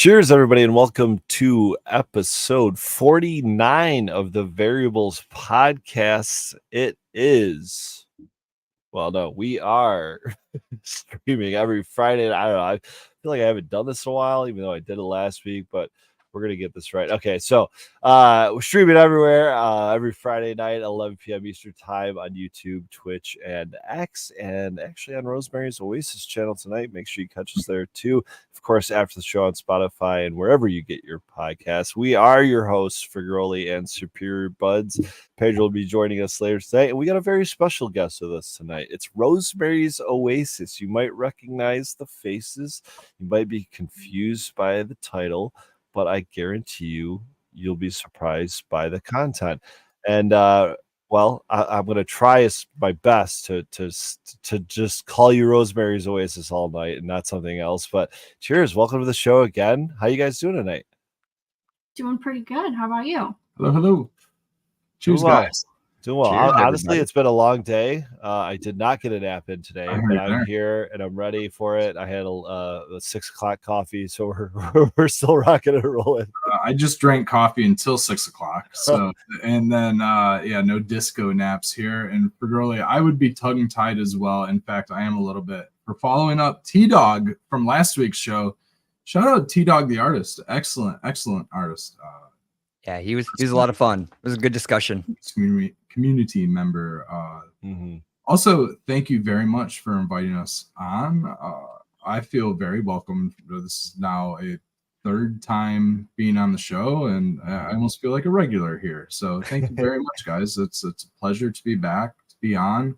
Cheers, everybody, and welcome to episode 49 of the Variables Podcast. We are streaming every Friday. I don't know. I feel like I haven't done this in a while, even though I did it last week, but we're going to get this right. Okay, so we're streaming everywhere every Friday night, 11 p.m. Eastern Time on YouTube, Twitch, and X, and actually on Rosemary's Oasis channel tonight. Make sure you catch us there, too. Of course, after the show on Spotify and wherever you get your podcasts. We are your hosts, Frigoroli and Superior Buds. Pedro will be joining us later today, and we got a very special guest with us tonight. It's Rosemary's Oasis. You might recognize the faces. You might be confused by the title, but I guarantee you'll be surprised by the content. And I'm going to try my best to just call you Rosemary's Oasis all night and not something else. But cheers, welcome to the show again. How you guys doing tonight? Doing pretty good. How about you? Hello. Cheers, guys. Doing well. Cheers, honestly, it's been a long day. I did not get a nap in today, but I'm here and I'm ready for it. I had a 6 o'clock coffee, so we're still rocking and rolling. I just drank coffee until 6 o'clock. So, and then no disco naps here. And for Girly, I would be tongue-tied as well. In fact, I am a little bit. For following up T-Dog from last week's show, shout out T-Dog the artist. Excellent artist. Yeah, he was a lot of fun. It was a good discussion. Community member. Also, thank you very much for inviting us on. I feel very welcome. This is now a third time being on the show, and I almost feel like a regular here. So thank you very much, guys. It's a pleasure to be back, to be on,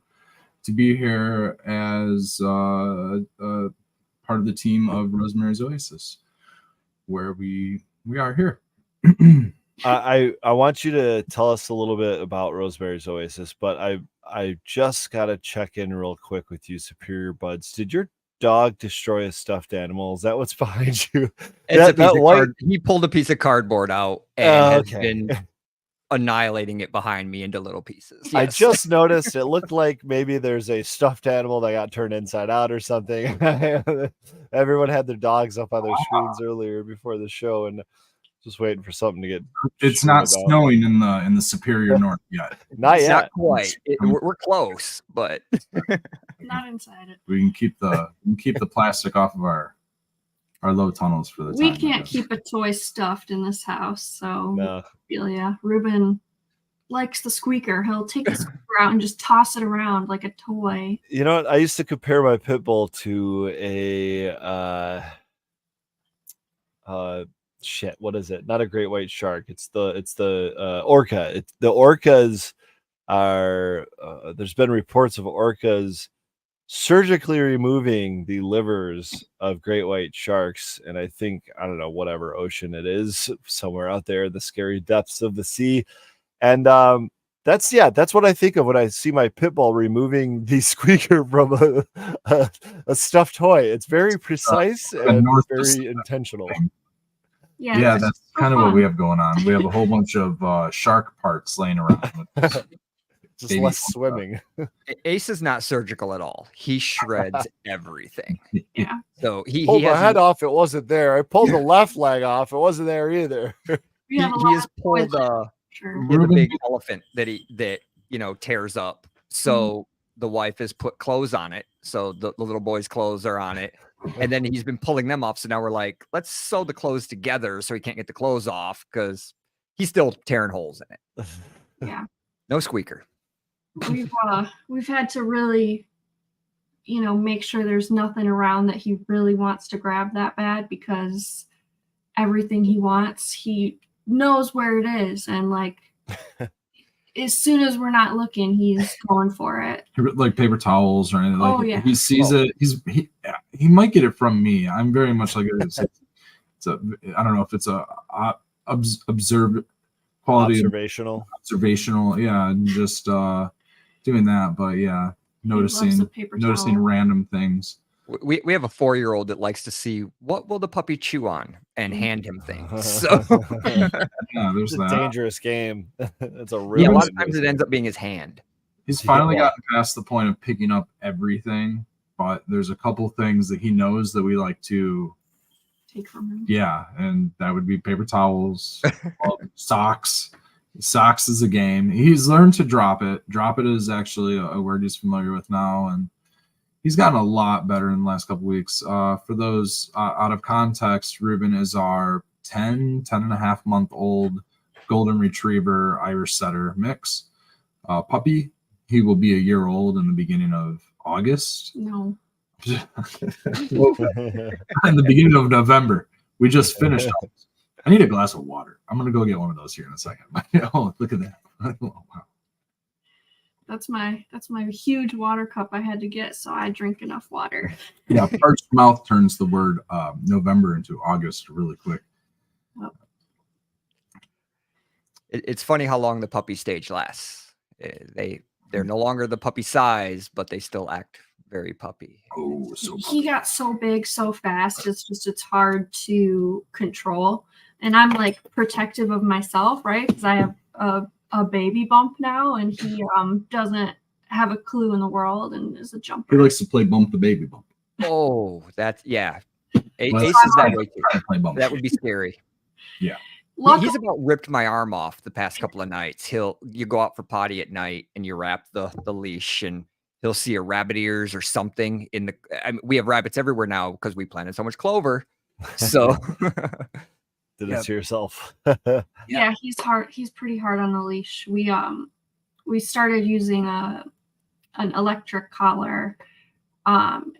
to be here as part of the team of Rosemary's Oasis, where we are here. I want you to tell us a little bit about Rosemary's Oasis, but I just got to check in real quick with you, Superior Buds. Did your dog destroy a stuffed animal? Is that what's behind you? He pulled a piece of cardboard out and has been annihilating it behind me into little pieces. Yes. I just noticed it looked like maybe there's a stuffed animal that got turned inside out or something. Everyone had their dogs up on their screens earlier before the show, and just waiting for something to get. It's not snowing in the Superior North yet. Not yet. Not quite. We're close, but not inside it. We can keep the plastic off of our low tunnels for the time. We can't keep a toy stuffed in this house, so no. Yeah, Ruben likes the squeaker. He'll take the squeaker out and just toss it around like a toy. You know what? I used to compare my pit bull to a what is it? Not a great white shark. It's the orca. The orcas are there's been reports of orcas surgically removing the livers of great white sharks, and I think, I don't know, whatever ocean it is, somewhere out there in the scary depths of the sea. And that's what I think of when I see my pit bull removing the squeaker from a stuffed toy. It's very precise and very intentional. Yeah, that's kind of what we have going on. We have a whole bunch of shark parts laying around. Just less swimming. Ace is not surgical at all. He shreds everything. Yeah. So he pulled my head off. It wasn't there. I pulled the left leg off. It wasn't there either. He has pulled the big elephant that tears up. So the wife has put clothes on it. So the little boy's clothes are on it. And then he's been pulling them off. So now we're like, let's sew the clothes together so he can't get the clothes off because he's still tearing holes in it. Yeah. No squeaker. We've had to really, make sure there's nothing around that he really wants to grab that bad, because everything he wants, he knows where it is. And like, as soon as we're not looking, he's going for it. Like paper towels or anything. Like he sees it. He might get it from me. I'm very much like I don't know if it's a observational. Yeah, and just doing that. But yeah, noticing random things. We have a 4-year-old that likes to see what will the puppy chew on and hand him things. So there's a dangerous game. It's a a lot of times it ends up being his hand. He's finally gotten past the point of picking up everything, but there's a couple things that he knows that we like to take from him. Yeah, and that would be paper towels, socks. Socks is a game. He's learned to drop it. Drop it is actually a word he's familiar with now, and he's gotten a lot better in the last couple weeks. For those out of context, Ruben is our 10 and a half month old golden retriever Irish setter mix puppy. He will be a year old in the beginning of August. No. In the beginning of November. We just finished. I need a glass of water. I'm gonna go get one of those here in a second. Oh, look at that! Oh, wow. That's my huge water cup I had to get, so I drink enough water. Yeah, parched mouth turns the word November into August really quick. Oh. It's funny how long the puppy stage lasts. They're no longer the puppy size, but they still act very puppy. Oh, so he got so big so fast. It's hard to control. And I'm like protective of myself, right? Because I have a baby bump now, and he doesn't have a clue in the world and is a jumper. He likes to play bump the baby bump. Oh, that's yeah. Ace Well, is that way too. That would be scary. Yeah. He's about ripped my arm off the past couple of nights. You go out for potty at night and you wrap the leash, and he'll see a rabbit ears or something in the. I mean, we have rabbits everywhere now because we planted so much clover. So. Did it to yourself? Yeah, he's hard. He's pretty hard on the leash. We started using an electric collar, and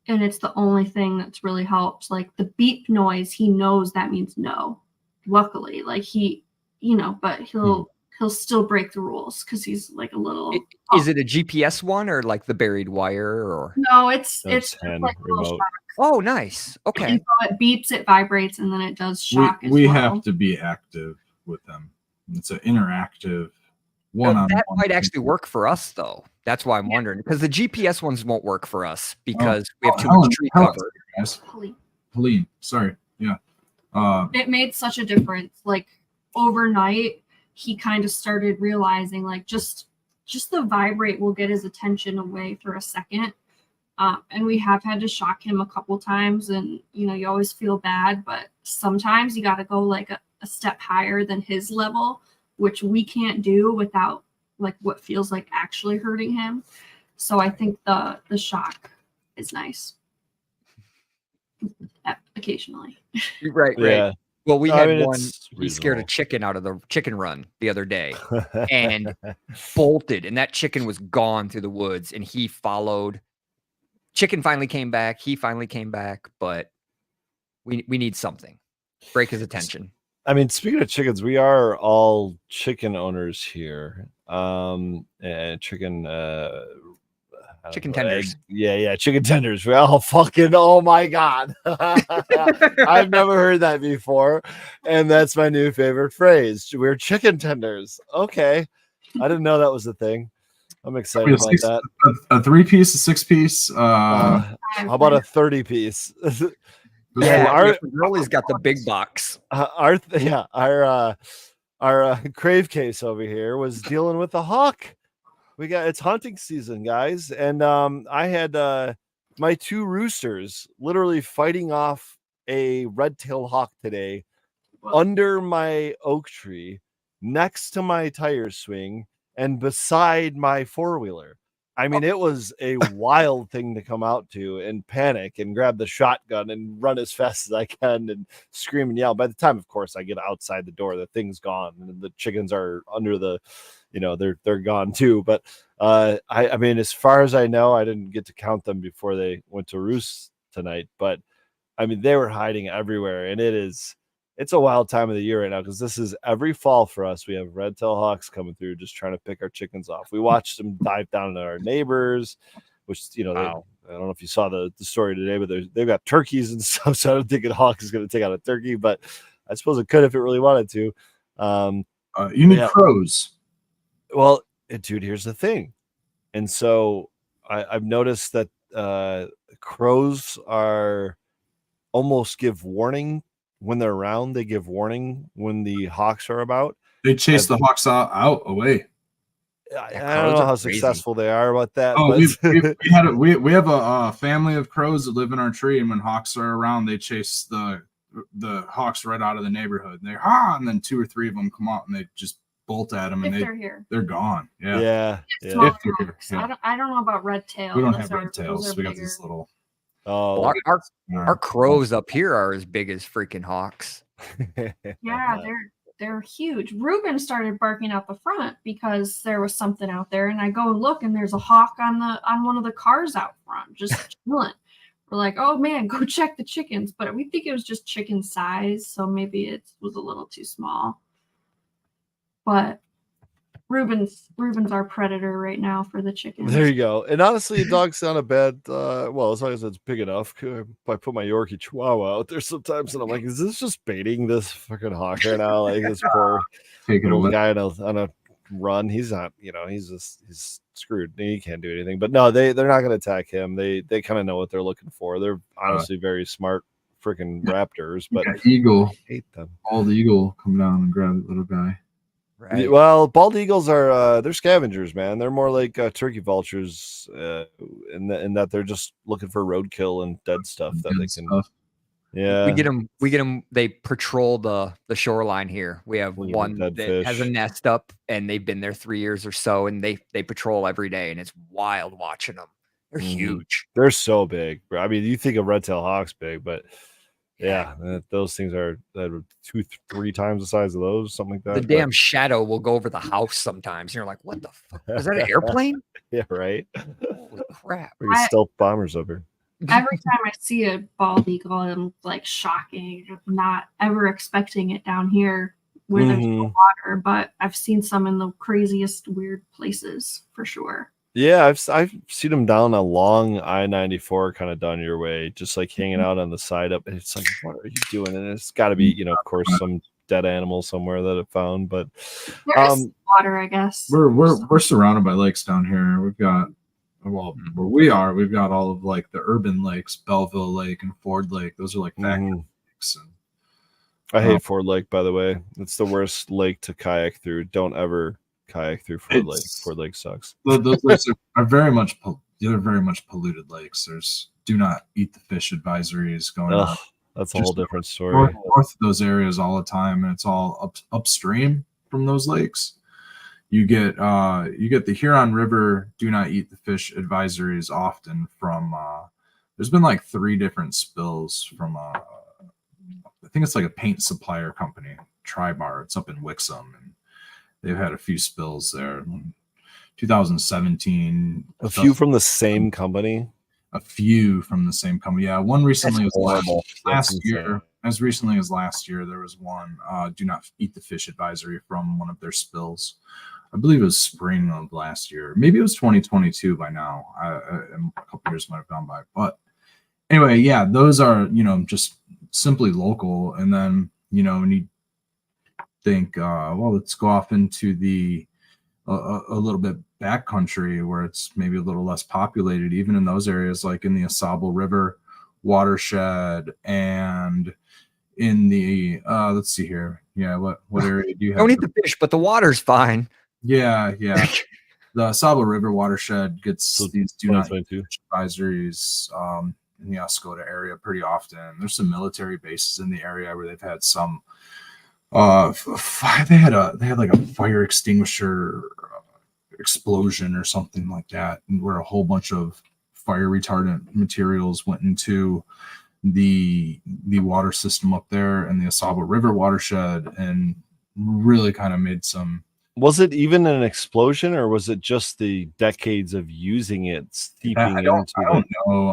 it's the only thing that's really helped. Like the beep noise, he knows that means no. Luckily, like but he'll still break the rules because he's like a little. Is it a GPS one or like the buried wire or? No, it's like remote. Oh, nice. Okay. And so it beeps, it vibrates, and then it does shock. We have to be active with them. It's an interactive one-on-one. That might actually work for us, though. That's why I'm wondering, because the GPS ones won't work for us because we have too much tree cover. Helene, sorry. Yeah. It made such a difference. Like overnight, he kind of started realizing like just the vibrate will get his attention away for a second. And we have had to shock him a couple times, and you always feel bad, but sometimes you got to go like a step higher than his level, which we can't do without like what feels like actually hurting him. So I think the shock is nice occasionally. Right. Yeah. Well, we had one. He scared a chicken out of the chicken run the other day and bolted, and that chicken was gone through the woods, and he followed. Chicken finally came back. He finally came back, but we need something. Break his attention. I mean, speaking of chickens, we are all chicken owners here. And chicken tenders. Yeah, chicken tenders. We all fucking, oh my God. I've never heard that before. And that's my new favorite phrase. We're chicken tenders. Okay. I didn't know that was a thing. I'm excited about that. A 3-piece, a 6-piece. How about a 30-piece? Yeah, our Rolly's got the big box. Our crave case over here was dealing with the hawk. It's hunting season, guys, and I had my 2 roosters literally fighting off a red-tailed hawk today under my oak tree, next to my tire swing, and beside my 4-wheeler. I mean, it was a wild thing to come out to and panic and grab the shotgun and run as fast as I can and scream and yell. By the time, of course, I get outside the door, the thing's gone and the chickens are under the, they're gone too. But I mean, as far as I know, I didn't get to count them before they went to roost tonight. But I mean, they were hiding everywhere, and it's a wild time of the year right now because this is every fall for us. We have red-tailed hawks coming through, just trying to pick our chickens off. We watched them dive down into our neighbors, which wow. I don't know if you saw the story today, but they've got turkeys and stuff. So I don't think a hawk is going to take out a turkey, but I suppose it could if it really wanted to. You need crows. Well, dude, here's the thing, and so I've noticed that crows are almost give warning. When they're around, they give warning when the hawks are about. They chase the hawks out away. I don't know how successful they are about that. Oh, but... we have a family of crows that live in our tree, and when hawks are around, they chase the the hawks right out of the neighborhood. And then 2 or 3 of them come out and they just bolt at them, and they're here. They're gone. Yeah. Smaller hawks. I don't know about red tail. We don't have red tails. We got these little. Oh, our crows up here are as big as freaking hawks. Yeah, they're huge. Ruben started barking out the front because there was something out there, and I go and look, and there's a hawk on one of the cars out front, just chilling. We're like, oh man, go check the chickens, but we think it was just chicken size, so maybe it was a little too small. But Ruben's our predator right now for the chickens. There you go. And honestly, a dog's not a bad. Well, as long as it's big enough. If I put my Yorkie Chihuahua out there sometimes, and I'm like, is this just baiting this fucking hawk right now? Like this poor little guy on a run. He's not. He's screwed. He can't do anything. But no, they're not going to attack him. They kind of know what they're looking for. They're honestly very smart freaking raptors. But eagle, I hate them. Bald eagle come down and grab the little guy. Right. Well, bald eagles are they're scavengers, man. They're more like turkey vultures in that they're just looking for roadkill and dead stuff that they can. Yeah, we get them. They patrol the shoreline here. We have one that has a nest up, and they've been there 3 years or so, and they patrol every day, and it's wild watching them. They're huge. They're so big, bro. I mean, you think of red-tailed hawks big, but yeah, those things are 2-3 times the size of those, something like that. The damn shadow will go over the house sometimes. And you're like, what the fuck? Is that an airplane? Yeah, right. Holy crap. We're stealth bombers over. Every time I see a bald eagle, I'm like shocking. I'm not ever expecting it down here where there's no water, but I've seen some in the craziest, weird places for sure. Yeah, I've seen them down along I-94, kind of down your way, just like hanging out on the side up. And it's like, what are you doing? And it's got to be, of course, some dead animal somewhere that it found. But there is water, I guess. We're surrounded by lakes down here. We've got we've got all of like the urban lakes, Belleville Lake and Ford Lake. Those are like factory lakes. And, I hate Ford Lake, by the way. It's the worst lake to kayak through. Don't ever kayak through Ford Lake. Ford Lake sucks. Those lakes are very much polluted lakes. There's do not eat the fish advisories going on. That's a whole different story. North of those areas all the time, and it's all upstream from those lakes. You get the Huron River do not eat the fish advisories often from. There's been like 3 different spills from. I think it's like a paint supplier company, Tri-Bar. It's up in Wixom, and they've had a few spills there. 2017. A few from the same company? A few from the same company. Yeah, one recently was last year. As recently as last year, there was one do not eat the fish advisory from one of their spills. I believe it was spring of last year. Maybe it was 2022 by now. A couple years might have gone by. But anyway, yeah, those are, just simply local. And then, when you think, well, let's go off into the a little bit backcountry where it's maybe a little less populated, even in those areas, like in the Asable River watershed and in the let's see here. Yeah, what area do you have? Don't eat the fish, but the water's fine. Yeah. The Asable River watershed gets these do not eat fish advisories in the Oscoda area pretty often. There's some military bases in the area where they've had some they had like a fire extinguisher explosion or something like that, where a whole bunch of fire retardant materials went into the water system up there in the Asable River watershed and really kind of made some. Was it even an explosion, or was it just the decades of using it seeping into it?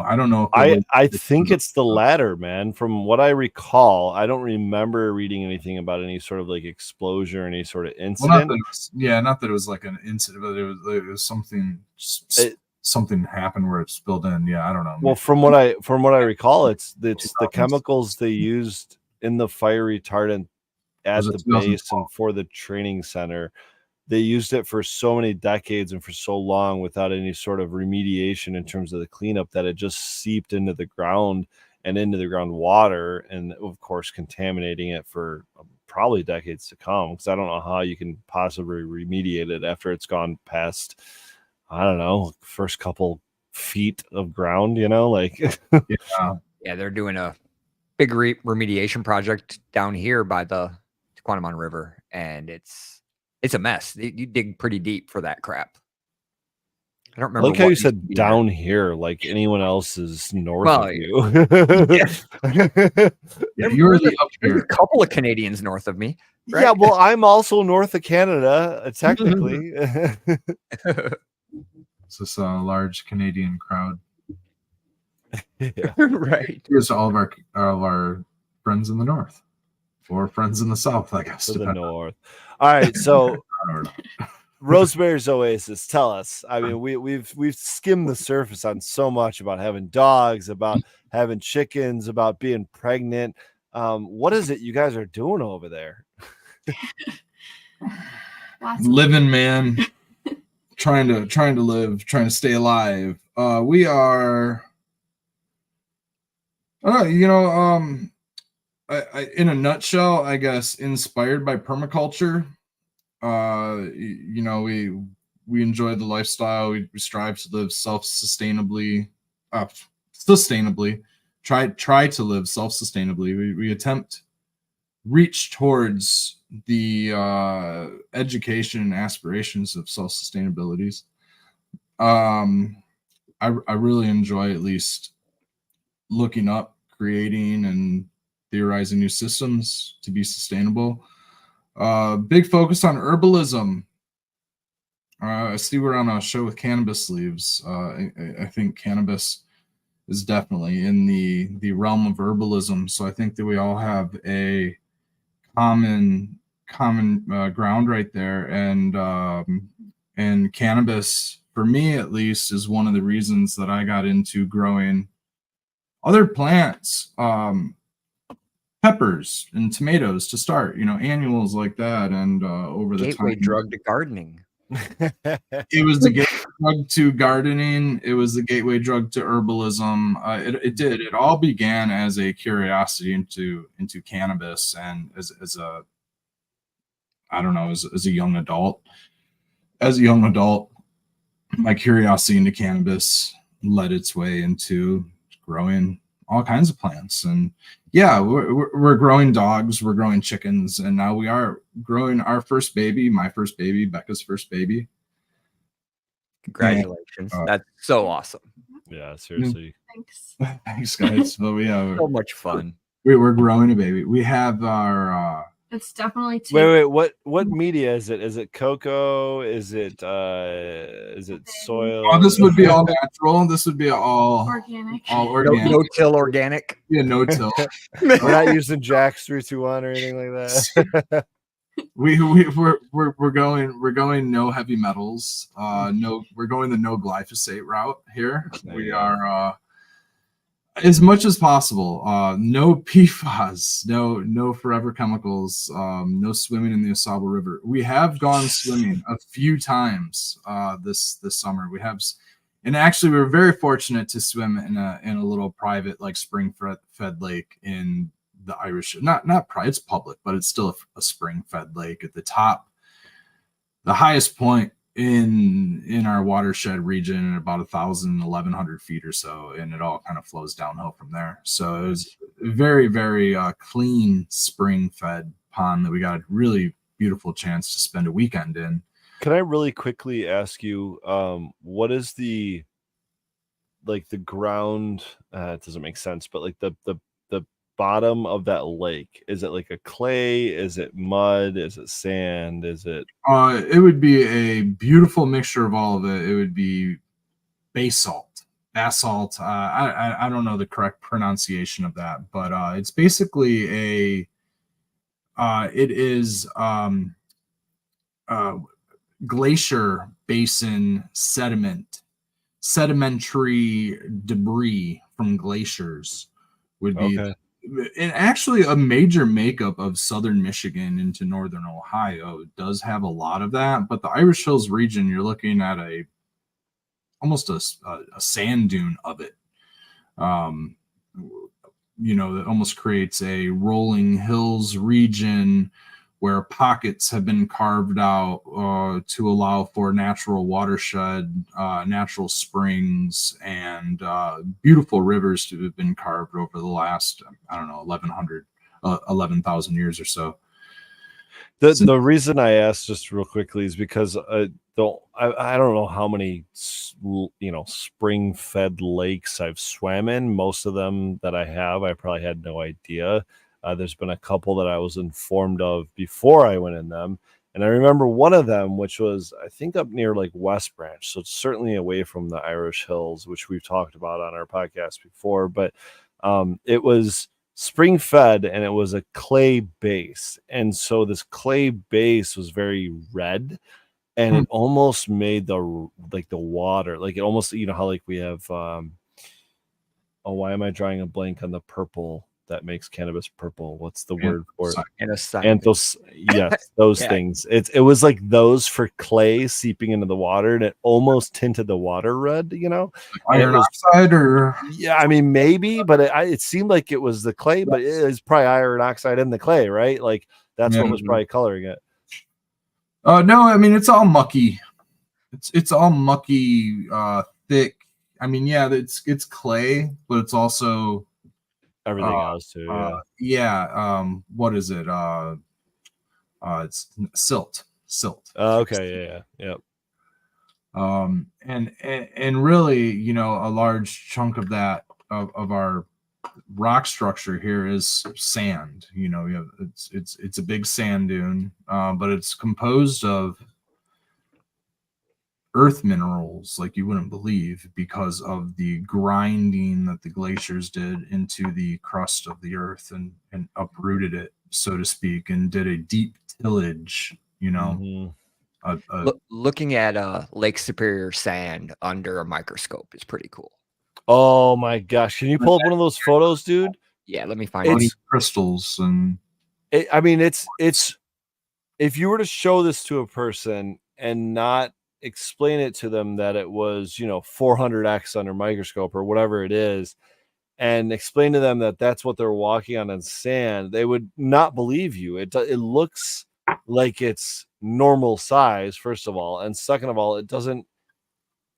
I don't know. I think it's the latter, man. From what I recall, I don't remember reading anything about any sort of like explosion or any sort of incident. Well, not that it was like an incident, but it was something. Something happened where it spilled in. Yeah, I don't know. Well, from what I recall, it's the chemicals they used in the fire retardant at the base and for the training center. They used it for so many decades and for so long without any sort of remediation in terms of the cleanup that it just seeped into the ground and into the groundwater, and of course contaminating it for probably decades to come, because I don't know how you can possibly remediate it after it's gone past, I don't know, first couple feet of ground, like yeah, they're doing a big remediation project down here by the Quantamon River, and it's a mess. You dig pretty deep for that crap. I don't remember. I like how you said down here, like anyone else is north of you. You're up There's here. a couple of Canadians north of me. Right? Yeah, well, I'm also north of Canada, technically. It's this large Canadian crowd. Yeah. Right. Here's all of our friends in the north, or friends in the south, I guess. To the north. All right, so Rosemary's Oasis. Tell us. I mean, we've skimmed the surface on so much about having dogs, about having chickens, about being pregnant. What is it you guys are doing over there? Living, man. trying to live, trying to stay alive. We are. In a nutshell, I guess, inspired by permaculture. We enjoy the lifestyle. We strive to live sustainably. Try to live self-sustainably. We reach towards the education and aspirations of self-sustainabilities. I really enjoy, at least, looking up, creating, and theorizing new systems to be sustainable. Big focus on herbalism. I see we're on a show with cannabis leaves. I think cannabis is definitely in the realm of herbalism. So I think that we all have a common ground right there. And cannabis, for me at least, is one of the reasons that I got into growing other plants, peppers and tomatoes to start, annuals like that. And over the gateway time, drug to gardening. It was the gateway drug to gardening. It was the gateway drug to herbalism. It all began as a curiosity into cannabis, and as a young adult. As a young adult, my curiosity into cannabis led its way into growing all kinds of plants. And yeah, we're growing dogs, we're growing chickens, and now we are growing our first baby, my first baby, Becca's first baby. Congratulations. And, that's so awesome. Yeah, seriously. Thanks guys. But we have so much fun. We're growing a baby. We have our it's definitely wait, what media is it? Is it cocoa? Is it soil? Oh, this would be all natural. This would be all organic. No-till organic. Yeah, no-till. We're not using Jack's 321 or anything like that. We're going no heavy metals. We're going the no glyphosate route here. We are as much as possible. No PFAS, no forever chemicals, no swimming in the Osable River. We have gone swimming a few times this summer. We have, and actually we were very fortunate to swim in a little private, like, spring fed lake in the Irish. Not private, it's public, but it's still a spring fed lake at the top. The highest point in our watershed region, about 1,100 feet or so, and it all kind of flows downhill from there. So it was a very, very clean spring fed pond that we got a really beautiful chance to spend a weekend in. Can I really quickly ask you, what is the ground? It doesn't make sense, but like the bottom of that lake, is it like a clay? Is it mud? Is it sand? Is it? It would be a beautiful mixture of all of it. It would be basalt. I don't know the correct pronunciation of that, but it's basically it is glacier basin sedimentary debris from glaciers would be. Okay. And actually a major makeup of southern Michigan into northern Ohio does have a lot of that, but the Irish Hills region, you're looking at almost a sand dune of it. That almost creates a rolling hills region where pockets have been carved out to allow for natural watershed, natural springs, and beautiful rivers to have been carved over the last, I don't know, 11,000 years or so. The reason I asked just real quickly is because I don't know how many spring fed lakes I've swam in. Most of them that I have, I probably had no idea. There's been a couple that I was informed of before I went in them, and I remember one of them, which was I think up near like West Branch, so it's certainly away from the Irish Hills, which we've talked about on our podcast before. But it was spring fed, and it was a clay base, and so this clay base was very red, and it almost made the water, like it almost, how like we have why am I drawing a blank on the purple that makes cannabis purple? What's the word for it? Anthos, yes, those things. It was like those for clay seeping into the water, and it almost tinted the water red, Iron oxide, or yeah, I mean maybe, but it seemed like it was the clay, but it is probably iron oxide in the clay, right? Like that's what was probably coloring it. No, I mean it's all mucky. It's all mucky, thick. I mean, yeah, it's clay, but it's also everything else too. What is it? It's silt. Okay. Yeah. And really, a large chunk of that of our rock structure here is sand. It's a big sand dune, but it's composed of earth minerals like you wouldn't believe, because of the grinding that the glaciers did into the crust of the earth and uprooted it, so to speak, and did a deep tillage, Looking at Lake Superior sand under a microscope is pretty cool. Oh my gosh, can you pull up one of those photos, dude? Yeah, let me find it. Crystals, and it's if you were to show this to a person and not explain it to them that it was 400x under microscope or whatever it is, and explain to them that that's what they're walking on in sand, they would not believe you. It looks like it's normal size, first of all, and second of all,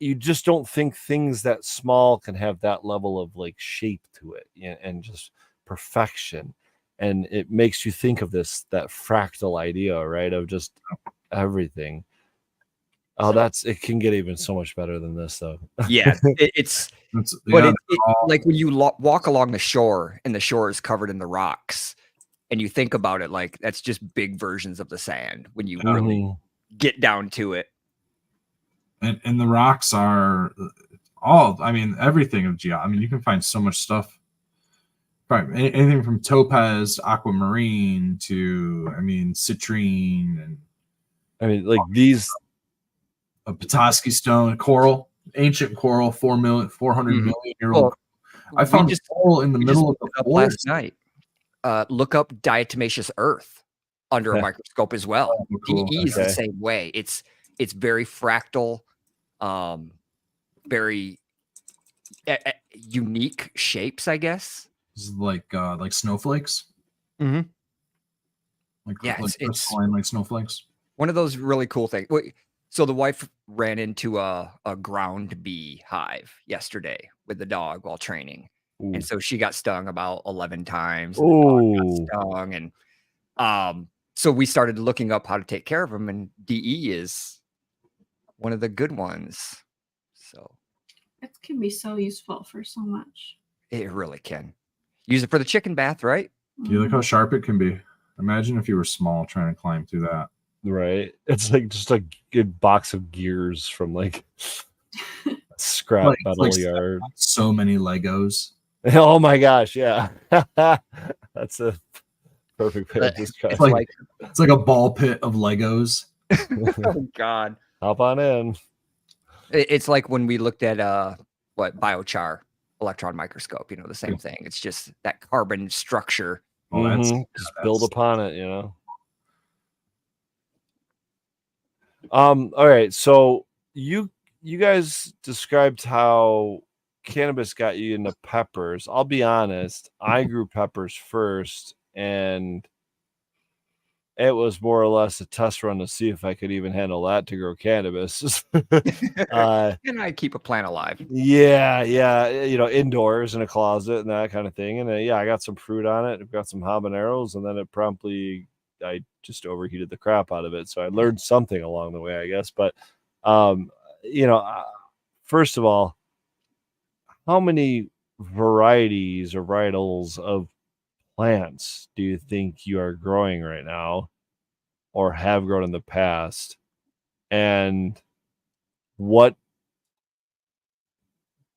you just don't think things that small can have that level of like shape to it and just perfection. And it makes you think of that fractal idea, right, of just everything. Oh, it can get even so much better than this, though. Yeah, it's like when you walk along the shore and the shore is covered in the rocks, and you think about it, like that's just big versions of the sand when you really get down to it. And the rocks are everything of geology. I mean, you can find so much stuff. Right, anything from topaz, aquamarine to, citrine, and like these. A Petoskey stone, coral, ancient coral, 400 million year old. I found coral in the middle of the forest last night. Look up diatomaceous earth under a microscope as well. Oh, cool. DE is the same way. It's very fractal, very unique shapes, I guess. It's like snowflakes. Mm-hmm. It's like snowflakes. One of those really cool things. So the wife ran into a ground bee hive yesterday with the dog while training. Ooh. And so she got stung about 11 times. And the dog got stung. And so we started looking up how to take care of them, and DE is one of the good ones. So it can be so useful for so much. It really can. Use it for the chicken bath, right? You look how sharp it can be. Imagine if you were small trying to climb through that. Right, it's like just a good box of gears from like a scrap metal yard. So many Legos. Oh my gosh, yeah. That's a perfect way to describe. It's like a ball pit of Legos. Oh God! Hop on in. It's like when we looked at biochar electron microscope. The same thing. It's just that carbon structure. Just build upon it. All right, so you guys described how cannabis got you into peppers. I'll be honest, I grew peppers first, and it was more or less a test run to see if I could even handle that to grow cannabis. And I keep a plant alive. Yeah, indoors in a closet and that kind of thing. And I got some fruit on it. I've got some habaneros, and then I just overheated the crap out of it. So I learned something along the way, I guess. But, first of all, how many varieties or varietals of plants do you think you are growing right now or have grown in the past? And what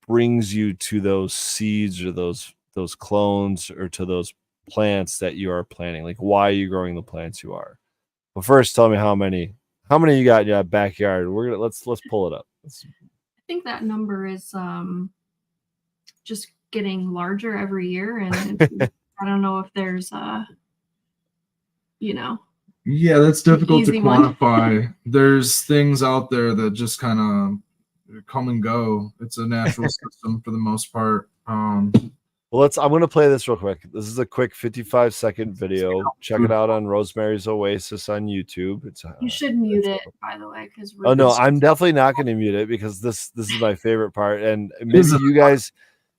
brings you to those seeds or those clones or to those plants that you are planting? Like, why are you growing the plants you are? Well, first tell me how many you got in your backyard. Let's pull it up. I think that number is just getting larger every year, and I don't know if there's Yeah, that's difficult to quantify. There's things out there that just kind of come and go. It's a natural system for the most part. Well, I'm going to play this real quick. This is a quick 55-second video. Check it out on Rosemary's Oasis on YouTube. You should mute it, by the way, because oh no, I'm definitely not going to mute it because this is my favorite part. And maybe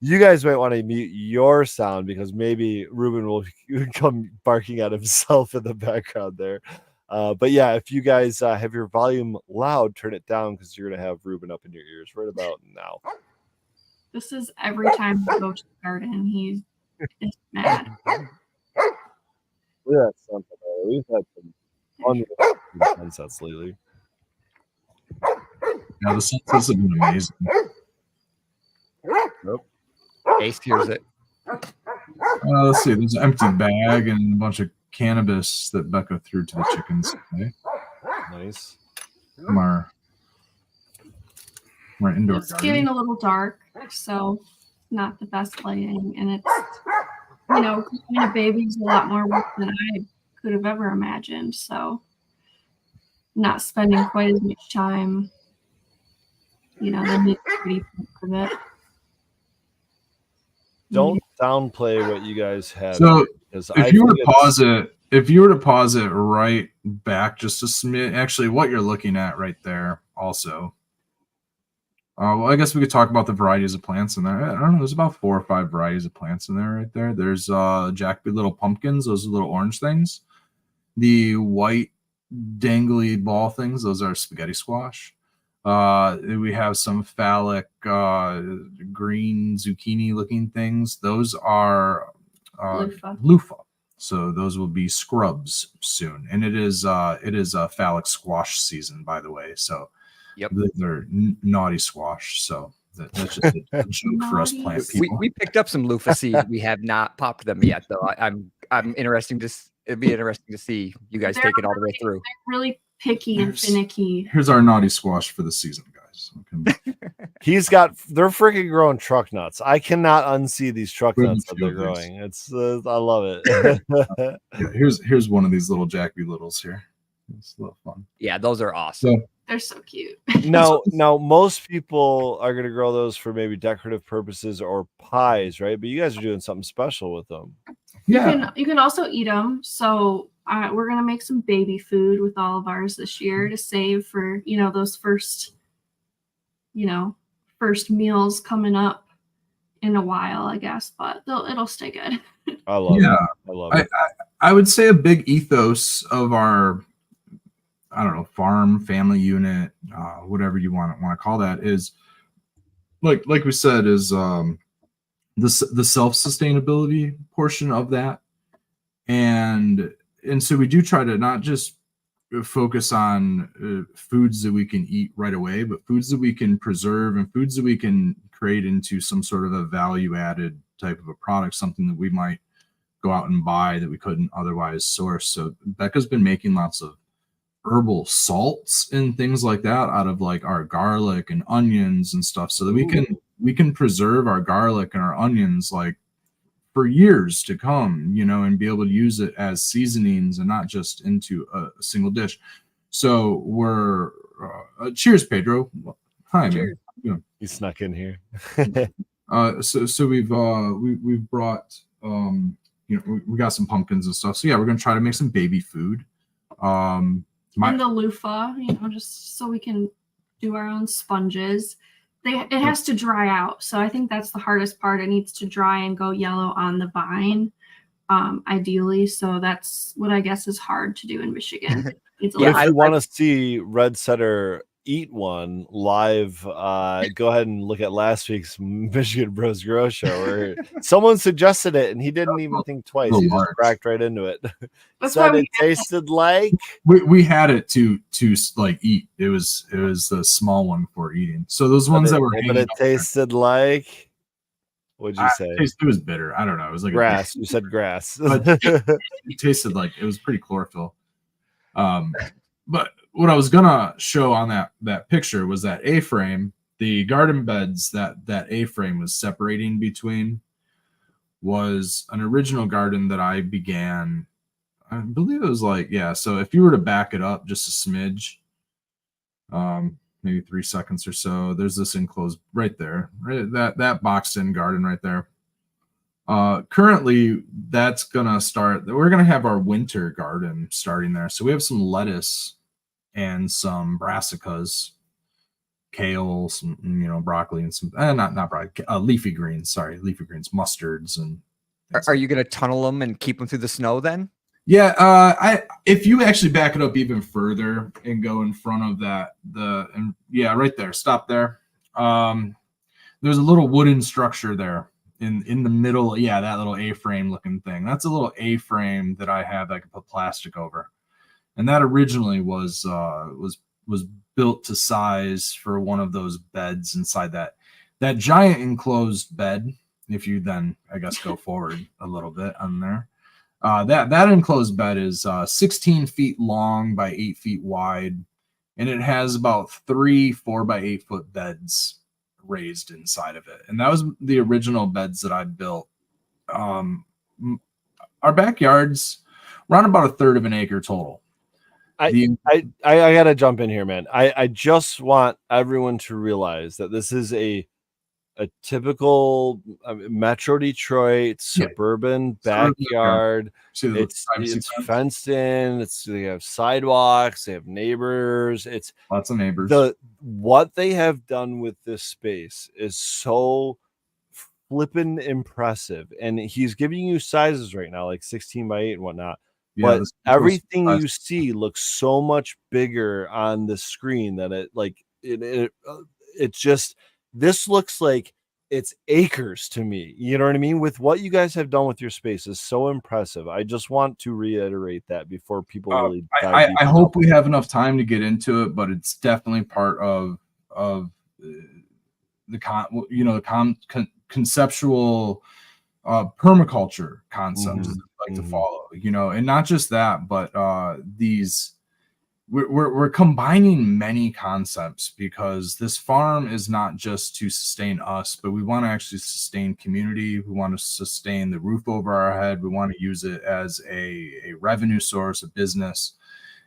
you guys might want to mute your sound because maybe Ruben will come barking at himself in the background there. But yeah, if you guys have your volume loud, turn it down because you're going to have Ruben up in your ears right about now. This is every time we go to the garden, he's mad. Look at that sunset. We've had some fun sunsets lately. Yeah, the sunsets have been amazing. Nope. Ace hears it. Let's see. There's an empty bag and a bunch of cannabis that Becca threw to the chickens. Okay. Nice. From our indoor It's garden. getting a little dark, so not the best lighting, and it's keeping a baby's a lot more work than I could have ever imagined. So not spending quite as much time, the nitty-gritty of it. Don't downplay what you guys have. So if you were to pause it right back just a smidge, actually what you're looking at right there also. Well, I guess we could talk about the varieties of plants in there. I don't know. There's about 4 or 5 varieties of plants in there right there. There's Jackby little pumpkins. Those are little orange things. The white dangly ball things. Those are spaghetti squash. We have some phallic green zucchini looking things. Those are loofah. So those will be scrubs soon. And it is a phallic squash season, by the way. So yep, they're naughty squash. So that's just a joke for us plant people. We picked up some loofah seeds. We have not popped them yet, though. I'm interesting to. It'd be interesting to see you guys take it all the way through. They're really picky and finicky. Here's our naughty squash for the season, guys. Okay. They're freaking growing truck nuts. I cannot unsee these truck nuts that they're growing. It's I love it. Yeah, here's one of these little Jackby littles here. It's a little fun. Yeah, those are awesome. They're so cute. Now, most people are going to grow those for maybe decorative purposes or pies, right? But you guys are doing something special with them. Yeah. You can also eat them. So we're going to make some baby food with all of ours this year to save for, those first meals coming up in a while, I guess, but it'll stay good. I love it. I love it. I would say a big ethos of our, I don't know, farm, family unit, whatever you want to call that, is like we said, is the self-sustainability portion of that. And so we do try to not just focus on foods that we can eat right away, but foods that we can preserve and foods that we can create into some sort of a value-added type of a product, something that we might go out and buy that we couldn't otherwise source. So Becca's been making lots of herbal salts and things like that out of like our garlic and onions and stuff, so that we can preserve our garlic and our onions like for years to come, and be able to use it as seasonings and not just into a single dish. So we're cheers, Pedro. Hi, cheers. Man. He snuck in here. So we've brought we got some pumpkins and stuff. So yeah, we're gonna try to make some baby food. And the loofah, just so we can do our own sponges. It has to dry out. So I think that's the hardest part. It needs to dry and go yellow on the vine, ideally. So that's what I guess is hard to do in Michigan. Yeah, I want to see Red Setter eat one live. Go ahead and look at last week's Michigan Bros Grow Show where someone suggested it and he didn't even think twice. He just cracked right into it. Said it tasted like we had it to like eat. It was the small one for eating. So those ones that were but it tasted like, what'd you say? It was bitter. I don't know. It was like grass. You said grass. It tasted like it was pretty chlorophyll. But what I was gonna show on that picture was that A-frame, the garden beds that A-frame was separating between was an original garden that I began. I believe it was like, yeah. So if you were to back it up just a smidge, maybe 3 seconds or so, there's this enclosed right there, right? That boxed in garden right there. Currently that's gonna start. We're gonna have our winter garden starting there. So we have some lettuce and some brassicas, kale, some broccoli, and some not broccoli, leafy greens. Sorry, leafy greens, mustards, and. Are you gonna tunnel them and keep them through the snow then? Yeah, if you actually back it up even further and go in front of that, right there, stop there. There's a little wooden structure there in the middle. Yeah, that little A-frame looking thing. That's a little A-frame that I have that I can put plastic over. And that originally was built to size for one of those beds inside that giant enclosed bed. If you then, I guess, go forward a little bit on there, that enclosed bed is 16 feet long by 8 feet wide, and it has about 3 4-by-8 foot beds raised inside of it. And that was the original beds that I built. Our backyard's around about a third of an acre total. I gotta jump in here, man. I just want everyone to realize that this is a typical Metro Detroit suburban backyard. It's fenced in. They have sidewalks. They have neighbors. It's lots of neighbors. What they have done with this space is so flippin' impressive. And he's giving you sizes right now, like 16 by 8 and whatnot. Yeah, but everything you see looks so much bigger on the screen that it's just, this looks like it's acres to me. You know what I mean? With what you guys have done with your space is so impressive. I just want to reiterate that before people really I hope we have enough time to get into it, but it's definitely part of the conceptual permaculture concepts that I like to follow, and not just that, but we're combining many concepts, because this farm is not just to sustain us, but we want to actually sustain community. We want to sustain the roof over our head. We want to use it as a revenue source, a business.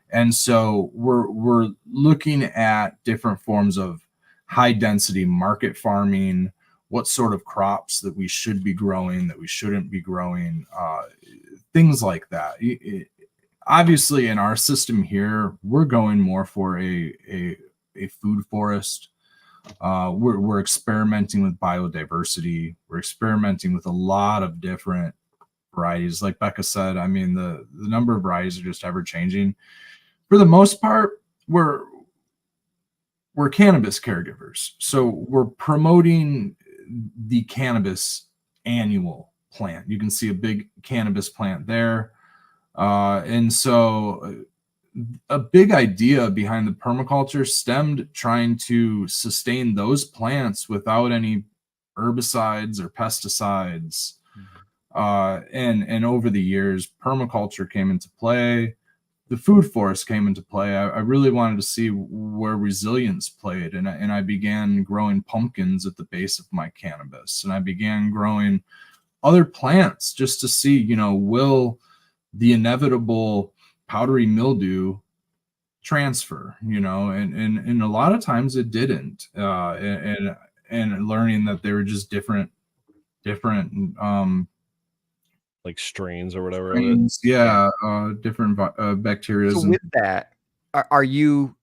And so we're looking at different forms of high density market farming, what sort of crops that we should be growing, that we shouldn't be growing, things like that. Obviously, in our system here, we're going more for a food forest. We're experimenting with biodiversity. We're experimenting with a lot of different varieties. Like Becca said, I mean, the number of varieties are just ever changing. For the most part, we're cannabis caregivers. So we're promoting the cannabis annual plant. You can see a big cannabis plant there. And so a big idea behind the permaculture stemmed trying to sustain those plants without any herbicides or pesticides. And over the years, permaculture came into play. The food forest came into play. I really wanted to see where resilience played. And I began growing pumpkins at the base of my cannabis. And I began growing other plants just to see, will the inevitable powdery mildew transfer, and a lot of times it didn't, and learning that they were just different like strains or whatever. Strains, different bacteria. So with that, are you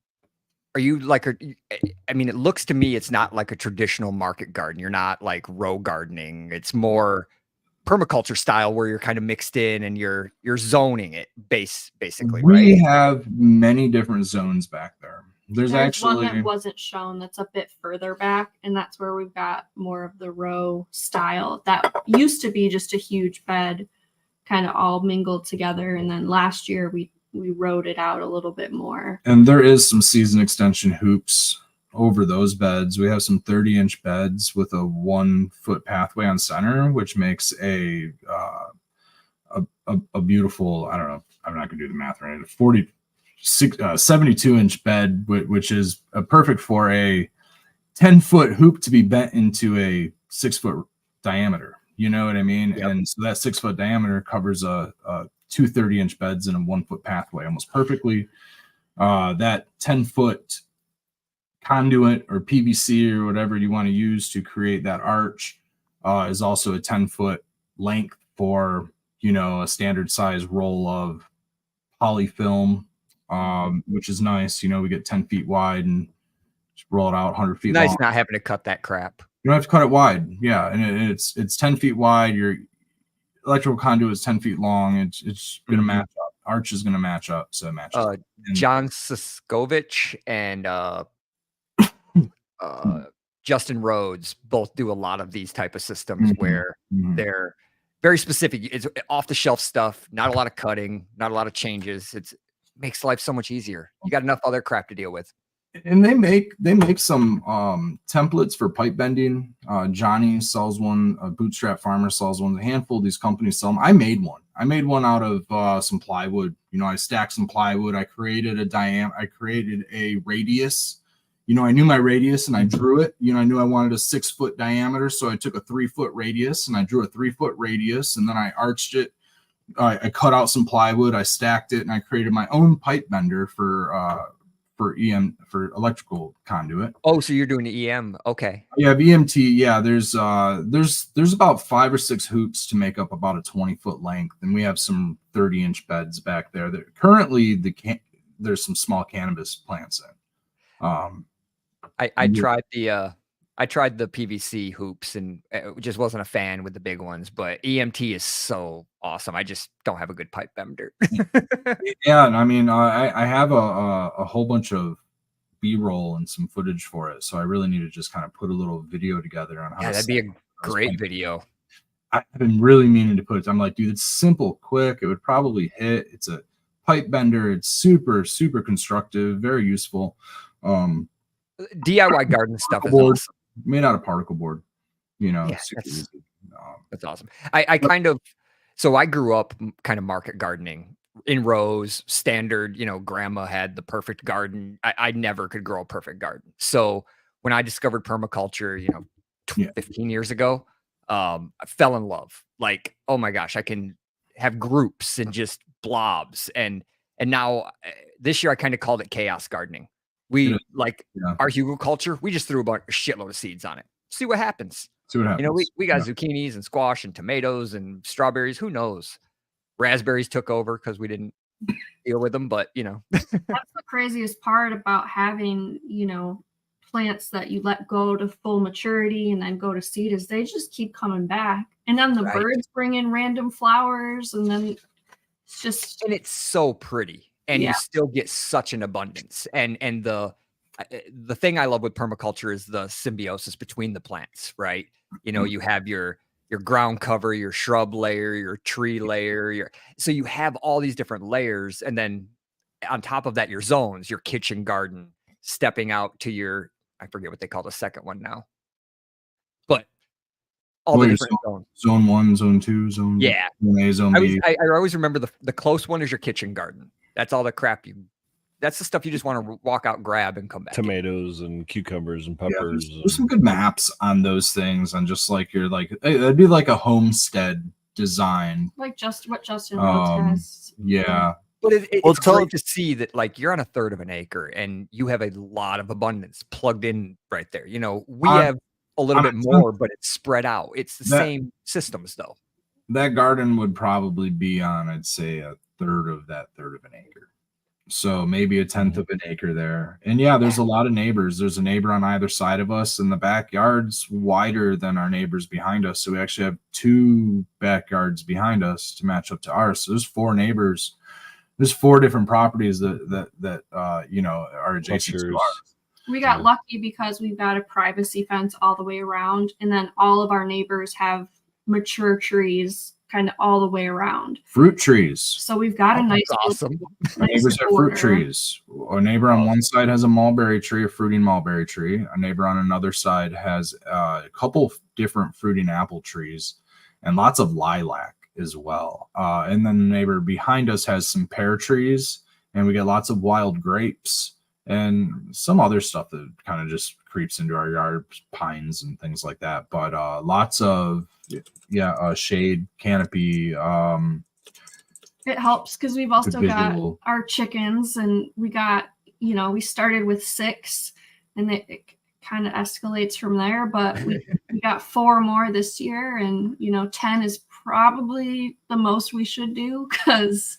like I mean, it looks to me it's not like a traditional market garden. You're not like row gardening. It's more permaculture style where you're kind of mixed in and you're zoning it basically, right? We have many different zones back there. There's actually one that wasn't shown that's a bit further back, and that's where we've got more of the row style that used to be just a huge bed kind of all mingled together, and then last year we rowed it out a little bit more. And there is some season extension hoops over those beds. We have some 30-inch beds with a 1-foot pathway on center, which makes a beautiful, I don't know, I'm not gonna do the math right, 72-inch bed, which is perfect for a 10-foot hoop to be bent into a 6-foot diameter. You know what I mean? Yep. And so that 6-foot diameter covers two 30-inch beds in a 1-foot pathway almost perfectly. That 10-foot conduit or PVC or whatever you want to use to create that arch is also a 10-foot length for, a standard size roll of polyfilm, which is nice. We get 10 feet wide and just roll it out 100 feet long. Nice not having to cut that crap. You don't have to cut it wide. Yeah. And it's 10 feet wide. Your electrical conduit is 10 feet long. It's going to match up. Arch is going to match up. So it matches up. John Siskovich and Justin Rhodes both do a lot of these type of systems where they're very specific. It's off the shelf stuff, not a lot of cutting, not a lot of changes. It makes life so much easier. You got enough other crap to deal with. And they make some templates for pipe bending. Johnny sells one. Bootstrap Farmer sells one. A handful of these companies sell them. I made one. Out of some plywood. I stacked some plywood. I created a radius. I knew my radius and I drew it. I knew I wanted a 6-foot diameter, so I took a 3-foot radius and I drew a 3-foot radius, and then I arched it. I cut out some plywood. I stacked it, and I created my own pipe bender for electrical conduit. Oh, so you're doing the EM? Okay. Yeah, EMT. Yeah, there's about 5 or 6 hoops to make up about a 20-foot length, and we have some 30-inch beds back there. That currently there's some small cannabis plants in. I tried the PVC hoops and just wasn't a fan with the big ones, but EMT is so awesome. I just don't have a good pipe bender. Yeah, and I mean, I have a whole bunch of B-roll and some footage for it, so I really need to just kind of put a little video together on how. Yeah, that'd be a great video. I've been really meaning to put it. I'm like, dude, it's simple, quick. It would probably hit. It's a pipe bender. It's super, super constructive, very useful. DIY garden stuff is awesome. Made out of particle board, Yeah, that's awesome. I grew up kind of market gardening in rows, standard. Grandma had the perfect garden. I never could grow a perfect garden. So when I discovered permaculture, 15 years ago, I fell in love. Like, oh my gosh, I can have groups and just blobs. And now this year I kind of called it chaos gardening. We our hugelculture. We just threw a shitload of seeds on it. See what happens. We got zucchinis and squash and tomatoes and strawberries. Who knows? Raspberries took over because we didn't deal with them. But that's the craziest part about having plants that you let go to full maturity and then go to seed is they just keep coming back, and then the birds bring in random flowers, and then it's so pretty. And you still get such an abundance. And the thing I love with permaculture is the symbiosis between the plants, right? You have your ground cover, your shrub layer, your tree layer, so you have all these different layers, and then on top of that, your zones, your kitchen garden, stepping out to I forget what they call the second one now, but all the different zones. Zone 1, zone 2, zone A, zone B. I always remember the close one is your kitchen garden. That's all the crap that's the stuff you just want to walk out, grab, and come back. Tomatoes and cucumbers and peppers. There's some good maps on those things, and just like it'd be like a homestead design. Like just what Justin has. Yeah. But it's great to see that you're on a third of an acre and you have a lot of abundance plugged in right there. We have a little bit more, but it's spread out. It's the same systems though. that garden would probably be on, I'd say, a third of an acre. So maybe a tenth of an acre there. And yeah, there's a lot of neighbors. There's a neighbor on either side of us, and the backyard's wider than our neighbors behind us. So we actually have 2 backyards behind us to match up to ours. So there's 4 neighbors. There's 4 different properties that are adjacent to ours. We got lucky because we've got a privacy fence all the way around, and then all of our neighbors have mature trees kind of all the way around. Fruit trees. So we've got a nice, awesome. Our neighbors have fruit trees. A neighbor on one side has a mulberry tree, a fruiting mulberry tree. A neighbor on another side has a couple different fruiting apple trees and lots of lilac as well. And then the neighbor behind us has some pear trees, and we get lots of wild grapes and some other stuff that kind of just creeps into our yard, pines and things like that. But lots of shade, canopy. It helps because we've also got our chickens, and we got, we started with 6, and it kind of escalates from there. But we got 4 more this year, and 10 is probably the most we should do because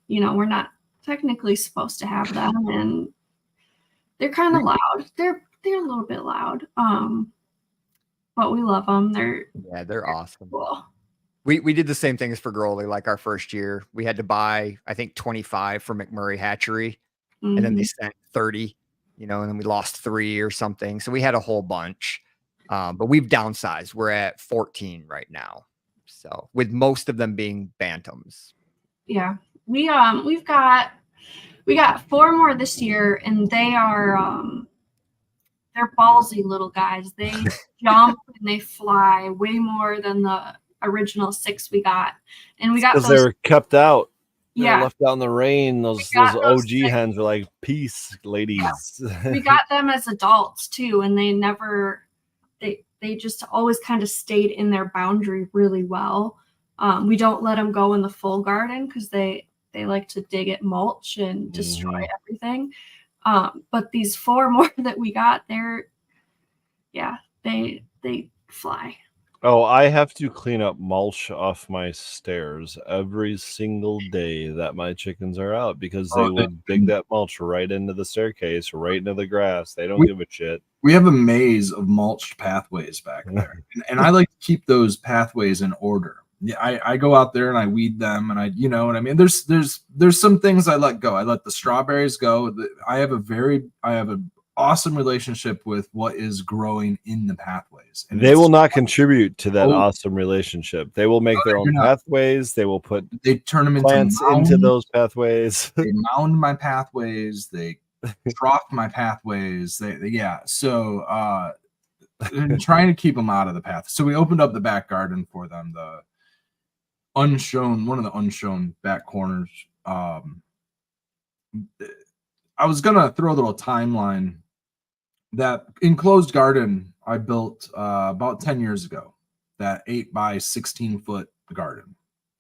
we're not technically supposed to have them, and they're kind of loud. They're a little bit loud, but we love them. They're awesome. Cool. We did the same things for Growley. Like our first year, we had to buy, I think, 25 from McMurray Hatchery, and then they sent 30, and then we lost 3 or something. So we had a whole bunch, but we've downsized. We're at 14 right now. So with most of them being bantams. Yeah, we got 4 more this year, and they are they're ballsy little guys. They jump and they fly way more than the original 6 we got. And we got because they were kept out. They were Yeah, left out in the rain. Those OG hens were like, peace, ladies. we got them as adults too, and they never they just always kind of stayed in their boundary really well. We don't let them go in the full garden because they like to dig at mulch and destroy everything. But these 4 more that we got, they fly. Oh, I have to clean up mulch off my stairs every single day that my chickens are out because they will dig that mulch right into the staircase, right into the grass. They don't give a shit. We have a maze of mulched pathways back there, and I like to keep those pathways in order. Yeah, I go out there and I weed them, and you know what I mean. There's some things I let go. I let the strawberries go. I have an awesome relationship with what is growing in the pathways, and they will not contribute to that awesome relationship. They will make their own pathways. They will turn them plants into those pathways. They mound my pathways. They trough my pathways. So trying to keep them out of the path. So we opened up the back garden for them. One of the unshowed back corners. I was gonna throw a little timeline. That enclosed garden I built about 10 years ago. That 8 by 16 foot garden.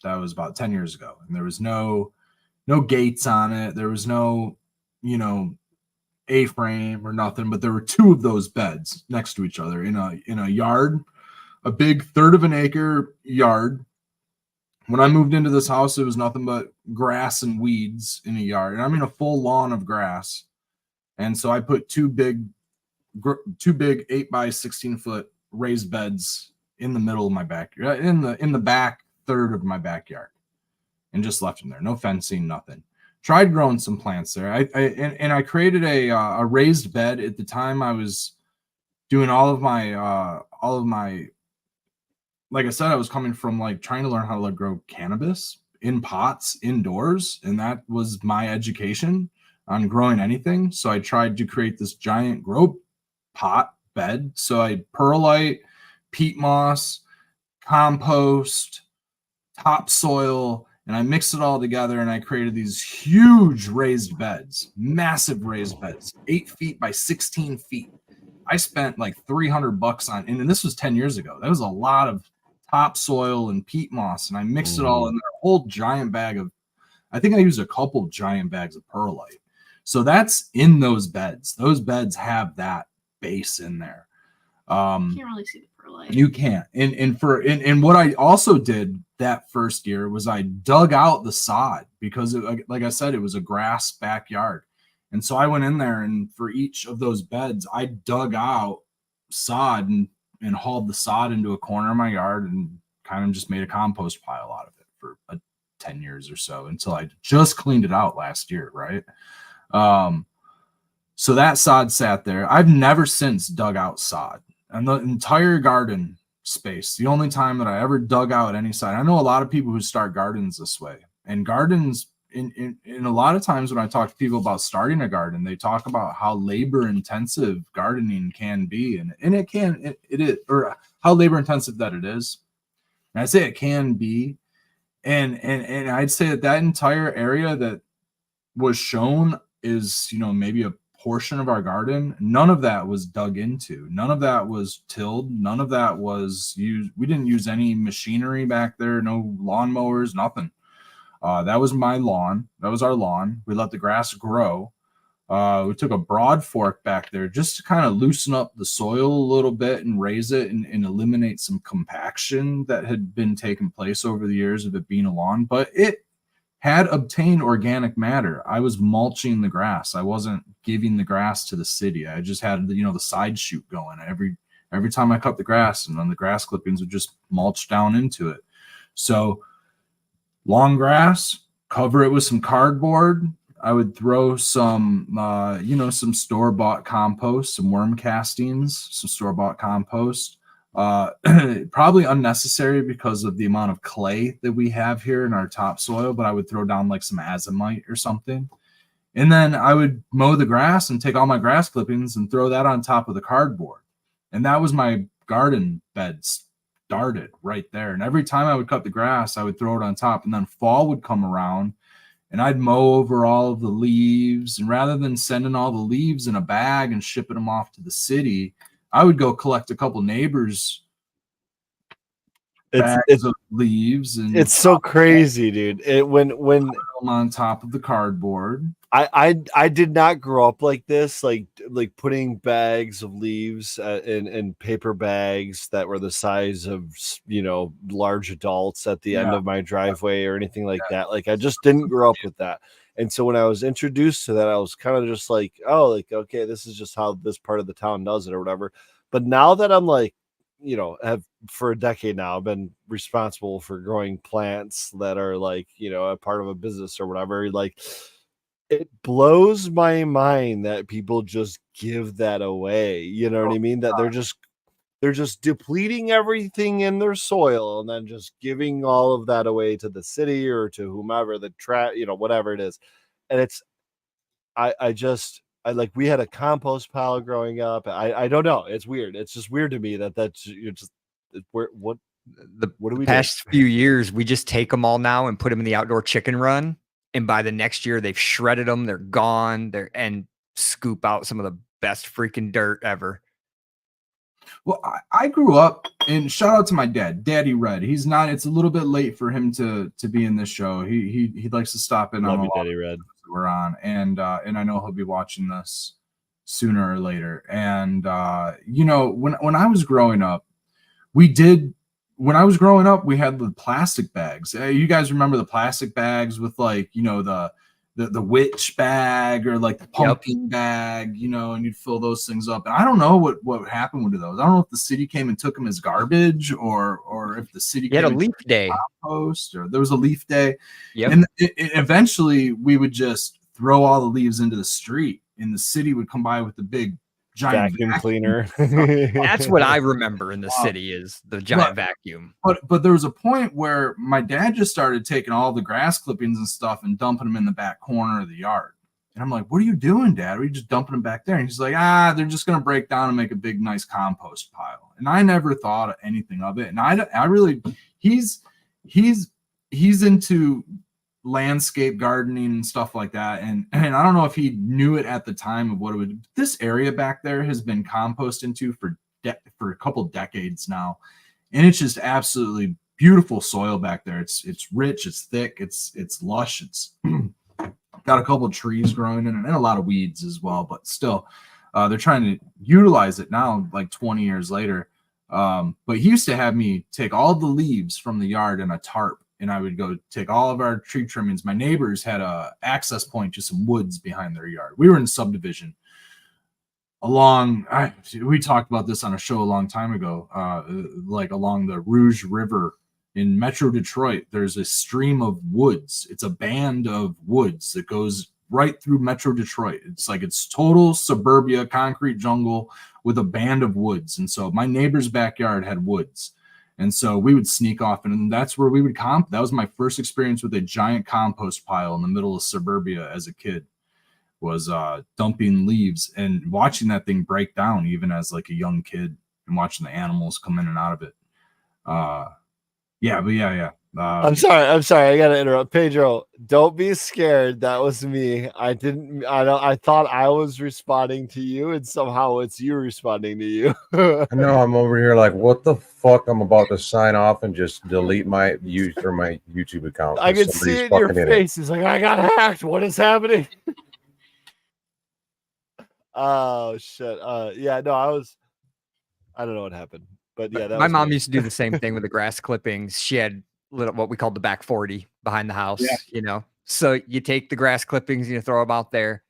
That was about 10 years ago, and there was no gates on it. There was no A-frame or nothing, but there were 2 of those beds next to each other in a yard, a big 1/3 of an acre yard. When I moved into this house, it was nothing but grass and weeds in a yard, and I'm in a full lawn of grass. And so I put 2 big 8 by 16 foot raised beds in the middle of my backyard, in the back 1/3 of my backyard, and just left them there. No fencing, nothing. Tried growing some plants there. I created a raised bed. At the time I was doing all of my like I said, I was coming from like trying to learn how to grow cannabis in pots indoors, and that was my education on growing anything. So I tried to create this giant grow pot bed. So I perlite, peat moss, compost, topsoil, and I mixed it all together, and I created these huge raised beds, massive raised beds, 8 feet by 16 feet. I spent like $300 on, and this was 10 years ago. That was a lot of topsoil and peat moss, and I mixed it all in there. A whole giant bag of, I think I used a couple giant bags of perlite. So that's in those beds. Those beds have that base in there. Can't really see the perlite. You can't. And what I also did that first year was I dug out the sod because, like I said, it was a grass backyard. And so I went in there, and for each of those beds, I dug out sod and hauled the sod into a corner of my yard and kind of just made a compost pile out of it for 10 years or so until I just cleaned it out last year, right? So that sod sat there. I've never since dug out sod. And the entire garden space, the only time that I ever dug out any sod. I know a lot of people who start gardens this way, and gardens in a lot of times when I talk to people about starting a garden, they talk about how labor intensive gardening can be, and it is, or how labor intensive that it is. And I say it can be, and I'd say that entire area that was shown is, maybe a portion of our garden. None of that was dug into. None of that was tilled. None of that was used. We didn't use any machinery back there. No lawnmowers, nothing. That was my lawn. That was our lawn. We let the grass grow. We took a broad fork back there just to kind of loosen up the soil a little bit and raise it and eliminate some compaction that had been taking place over the years of it being a lawn. But it had obtained organic matter. I was mulching the grass. I wasn't giving the grass to the city. I just had the side shoot going. Every time I cut the grass, and then the grass clippings would just mulch down into it. So long grass, cover it with some cardboard. I would throw some, some store-bought compost, some worm castings, some store-bought compost. Probably unnecessary because of the amount of clay that we have here in our topsoil, but I would throw down like some azomite or something. And then I would mow the grass and take all my grass clippings and throw that on top of the cardboard. And that was my garden bed started right there. And every time I would cut the grass, I would throw it on top, and then fall would come around and I'd mow over all of the leaves. And rather than sending all the leaves in a bag and shipping them off to the city, I would go collect a couple neighbors' bags of leaves, and it's so crazy, dude. When on top of the cardboard. I did not grow up like this, like putting bags of leaves in paper bags that were the size of large adults at the end of my driveway or anything like that. Like I just didn't grow up with that. And so when I was introduced to that, I was kind of just like, oh, like, okay, this is just how this part of the town does it or whatever. But now that I'm like, have for a decade now, I've been responsible for growing plants that are like, a part of a business or whatever. Like it blows my mind that people just give that away. You know what I mean? That they're just depleting everything in their soil and then just giving all of that away to the city or to whomever whatever it is. And it's, we had a compost pile growing up. I don't know. It's weird. It's just weird to me that's you're just what do we past few years, we just take them all now and put them in the outdoor chicken run. And by the next year, they've shredded them. They're gone. And scoop out some of the best freaking dirt ever. Well, I grew up, and shout out to my dad, Daddy Red. He's not. It's a little bit late for him to be in this show. He likes to stop in on Daddy Red we're on, and I know he'll be watching this sooner or later. And when I was growing up, we had the plastic bags. You guys remember the plastic bags with like, the witch bag or like the pumpkin bag, and you'd fill those things up. And I don't know what happened with those. I don't know if the city came and took them as garbage or if the city had a leaf day compost, or there was a leaf day. Yep. And eventually we would just throw all the leaves into the street, and the city would come by with the big giant vacuum cleaner. That's what I remember in the city is the giant vacuum. But there was a point where my dad just started taking all the grass clippings and stuff and dumping them in the back corner of the yard. And I'm like, what are you doing, Dad? Are you just dumping them back there? And he's like, they're just going to break down and make a big, nice compost pile. And I never thought of anything of it. And I really, he's into landscape gardening and stuff like that, and I don't know if he knew it at the time of what it would. This area back there has been composted into for a couple decades now, and it's just absolutely beautiful soil back there. It's rich, it's thick, it's lush, it's got a couple of trees growing in it and a lot of weeds as well, but still They're trying to utilize it now, like 20 years later. But he used to have me take all the leaves from the yard in a tarp, and I would go take all of our tree trimmings. My neighbors had a access point to some woods behind their yard. We were in subdivision. We talked about this on a show a long time ago, like along the Rouge River in Metro Detroit. There's a stream of woods. It's a band of woods that goes right through Metro Detroit. It's total suburbia, concrete jungle with a band of woods. And so my neighbor's backyard had woods. And so we would sneak off, and that's where we would comp. That was my first experience with a giant compost pile in the middle of suburbia as a kid. Was dumping leaves and watching that thing break down even as like a young kid, and watching the animals come in and out of it. Yeah. I'm sorry. I gotta interrupt. Pedro, don't be scared. That was me. I thought I was responding to you, and somehow it's you responding to you. No, I'm over here like, what the fuck? I'm about to sign off and just delete my YouTube account. I can see it in your face. It's like, I got hacked. What is happening? Oh shit. Yeah, no, I don't know what happened. But yeah, my mom used to do the same thing with the grass clippings. She had what we called the back 40 behind the house, So you take the grass clippings and you throw them out there.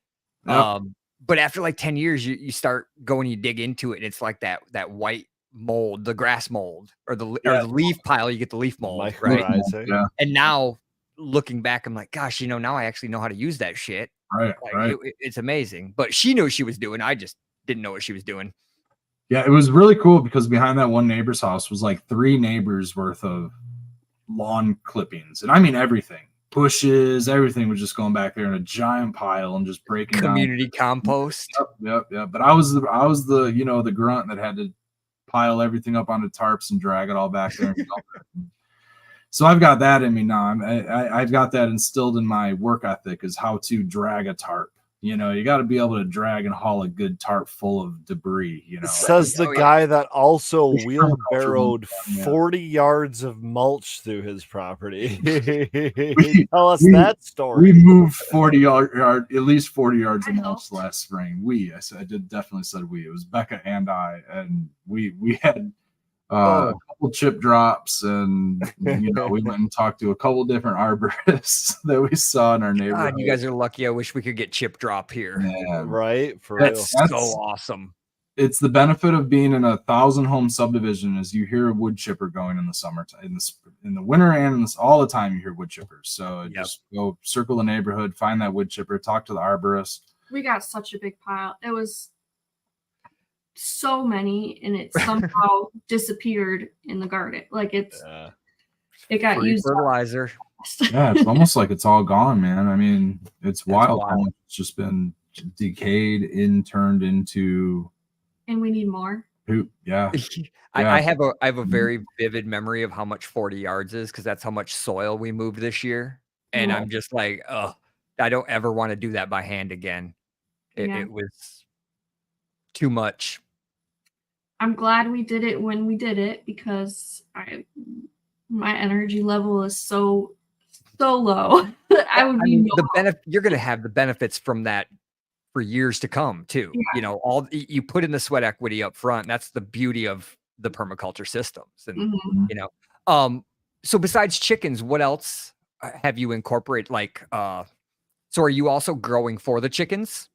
Yep. But after like 10 years, you start going, you dig into it, and it's like that white mold, the grass mold, or the leaf pile. You get the leaf mold, right? Yeah. And now looking back, I'm like, gosh, now I actually know how to use that shit. Right. It's amazing. But she knew what she was doing. I just didn't know what she was doing. Yeah, it was really cool because behind that one neighbor's house was like 3 neighbors worth of lawn clippings. And I mean everything. Bushes, everything was just going back there in a giant pile and just breaking community compost. Yep. But I was the the grunt that had to pile everything up onto tarps and drag it all back there. So I've got that in me now. I've got that instilled in my work ethic, is how to drag a tarp. You got to be able to drag and haul a good tarp full of debris. Says the guy that also wheelbarrowed 40 yards of mulch through his property. Tell us that story. We moved 40 at least 40 yards of mulch last spring. I definitely said we. It was Becca and I, and we had a couple chip drops, and we went and talked to a couple different arborists that we saw in our neighborhood. God, you guys are lucky. I wish we could get chip drop here. Yeah, right? That's so awesome. It's the benefit of being in a 1,000-home subdivision, is you hear a wood chipper going in the summertime, in the winter, and all the time you hear wood chippers. So just go circle the neighborhood, find that wood chipper, talk to the arborist. We got such a big pile. It was so many, and it somehow disappeared in the garden. Like it got used fertilizer. Yeah, it's almost like it's all gone, man. I mean, it's wild how much it's just been decayed and turned into. And we need more. Yeah. I have a very vivid memory of how much 40 yards is, because that's how much soil we moved this year. And I'm just like, I don't ever want to do that by hand again. It was too much. I'm glad we did it when we did it, because my energy level is so low. I would be you're going to have the benefits from that for years to come too. Yeah. All you put in the sweat equity up front. That's the beauty of the permaculture systems. And so besides chickens, what else have you incorporated? Like, so are you also growing for the chickens,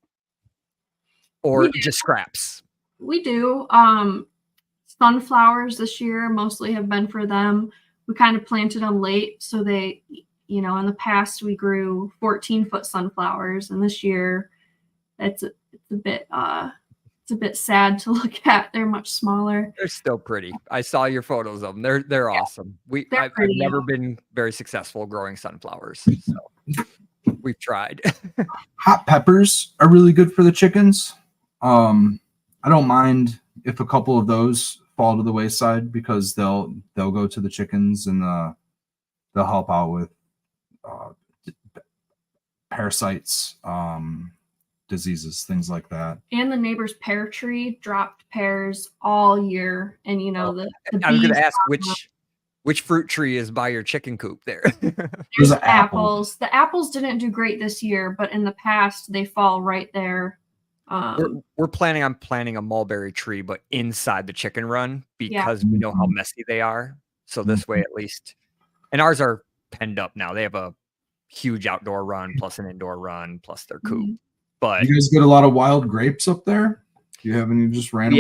or just scraps? We do. Sunflowers this year mostly have been for them. We kind of planted them late, so they, in the past we grew 14-foot sunflowers, and this year it's a bit sad to look at. They're much smaller. They're still pretty. I saw your photos of them. They're awesome. I've never been very successful growing sunflowers, so we've tried. Hot peppers are really good for the chickens. I don't mind if a couple of those fall to the wayside, because they'll go to the chickens, and they'll help out with parasites, diseases, things like that. And the neighbor's pear tree dropped pears all year, and the I'm going to ask which fruit tree is by your chicken coop there. There's apples. The apples didn't do great this year, but in the past they fall right there We're planning on planting a mulberry tree, but inside the chicken run because we know how messy they are. So this way, at least, and ours are penned up now. They have a huge outdoor run plus an indoor run plus their coop. But you guys get a lot of wild grapes up there? Do you have any just random?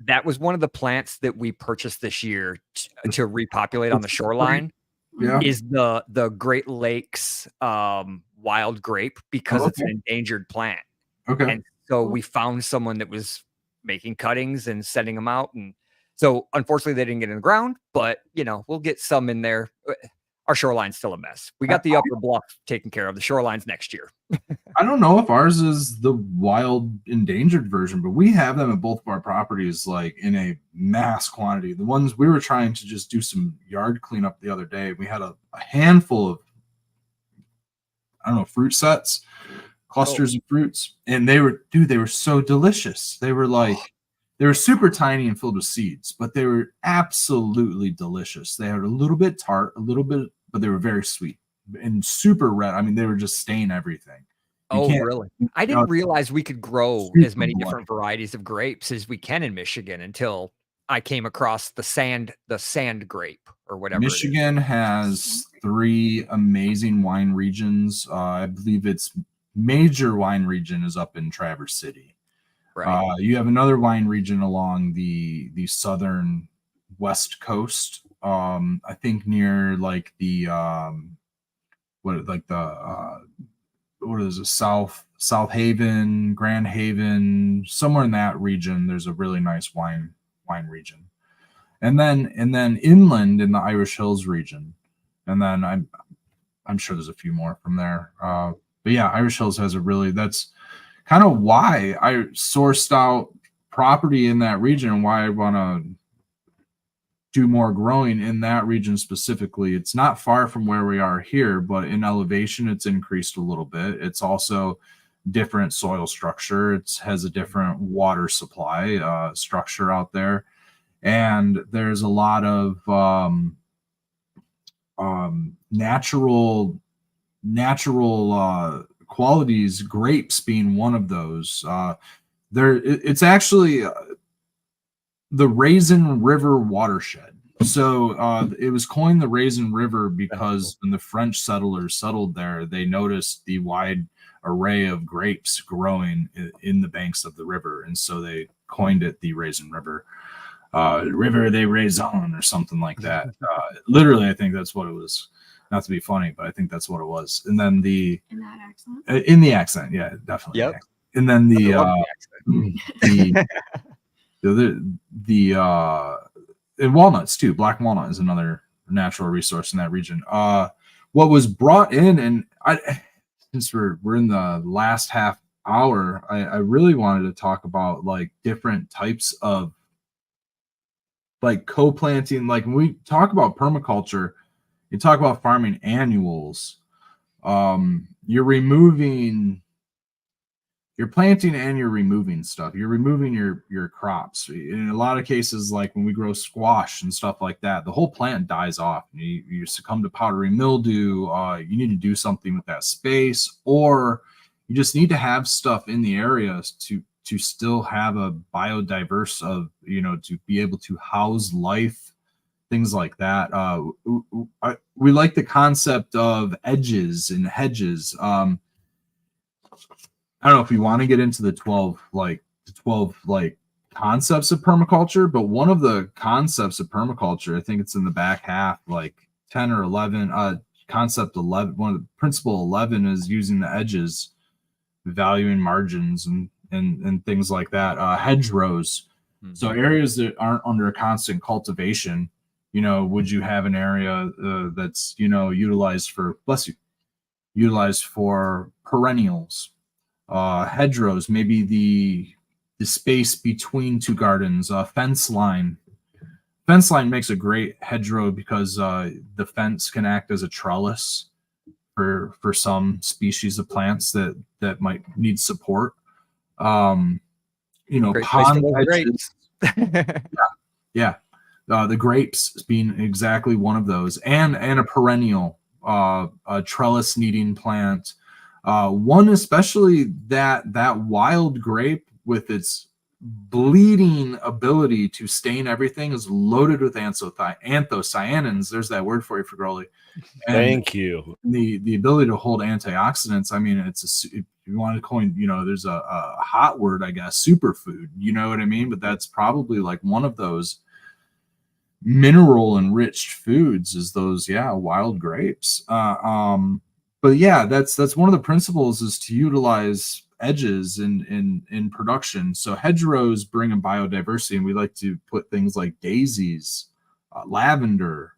That was one of the plants that we purchased this year to repopulate on the shoreline. Yeah, is the Great Lakes wild grape because it's an endangered plant. Okay. And so we found someone that was making cuttings and sending them out. And so unfortunately they didn't get in the ground, but we'll get some in there. Our shoreline's still a mess. We got the upper bluff taken care of. The shoreline's next year. I don't know if ours is the wild endangered version, but we have them at both of our properties, like in a mass quantity. The ones we were trying to just do some yard cleanup the other day, we had a handful of, I don't know, fruit sets, clusters of fruits, and they were so delicious. They were super tiny and filled with seeds, but they were absolutely delicious. They had a little bit tart, but they were very sweet and super red. I mean, they were just staining everything. Really? I didn't realize we could grow as many different varieties of grapes as we can in Michigan until I came across the sand grape or whatever. Michigan has 3 amazing wine regions. I believe its major wine region is up in Traverse City. Right. You have another wine region along the southern west coast. I think near like the what is it, South Haven, Grand Haven, somewhere in that region. There's a really nice wine region, and then inland in the Irish Hills region, and then I'm sure there's a few more from there. But yeah, Irish Hills has that's kind of why I sourced out property in that region and why I want to do more growing in that region specifically. It's not far from where we are here, but in elevation, it's increased a little bit. It's also different soil structure. It has a different water supply structure out there. And there's a lot of natural qualities, grapes being one of those. It's actually the Raisin River watershed. So it was coined the Raisin River because when the French settlers settled there, they noticed the wide array of grapes growing in the banks of the river, and so they coined it the Raisin River. River they Raisin or something like that. Literally, I think that's what it was. Not to be funny, but I think that's what it was. And then in that accent, in the accent, yeah, definitely. Yep. And then and walnuts too. Black walnut is another natural resource in that region. What was brought in, and since we're in the last half hour, I really wanted to talk about like different types of like co-planting. Like when we talk about permaculture, you talk about farming annuals. You're planting and you're removing stuff. You're removing your crops. In a lot of cases, like when we grow squash and stuff like that, the whole plant dies off. You succumb to powdery mildew. You need to do something with that space, or you just need to have stuff in the area to still have a biodiverse of, to be able to house life, things like that. We like the concept of edges and hedges. I don't know if we want to get into the 12 concepts of permaculture, but one of the concepts of permaculture, I think it's in the back half, like 10 or 11, concept 11, one of the principle 11 is using the edges, valuing margins and things like that. Hedgerows. Mm-hmm. So areas that aren't under constant cultivation, would you have an area that's, utilized for perennials? Hedgerows, maybe the space between two gardens. Fence line makes a great hedgerow because the fence can act as a trellis for some species of plants that might need support. Pond hedges. Yeah. The grapes being exactly one of those, and a perennial, a trellis needing plant. One especially that wild grape with its bleeding ability to stain everything is loaded with anthocyanins. There's that word for you, Frigoli. Thank you. The ability to hold antioxidants. I mean, if you want to coin, there's a hot word, I guess, superfood. You know what I mean? But that's probably like one of those mineral enriched foods is those wild grapes. But yeah, that's one of the principles is to utilize edges in production. So hedgerows bring in biodiversity, and we like to put things like daisies, lavender,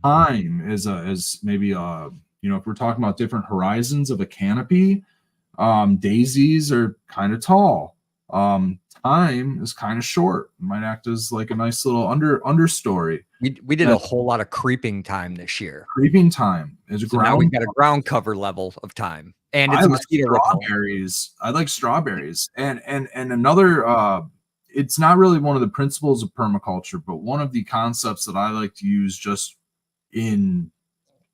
thyme as maybe if we're talking about different horizons of a canopy. Daisies are kind of tall. Thyme is kind of short. It might act as like a nice little understory. We did a whole lot of creeping thyme this year. Creeping thyme is a ground. Now we've got a ground cover level of thyme, and it's a mosquito strawberries. I like strawberries, and another. It's not really one of the principles of permaculture, but one of the concepts that I like to use just in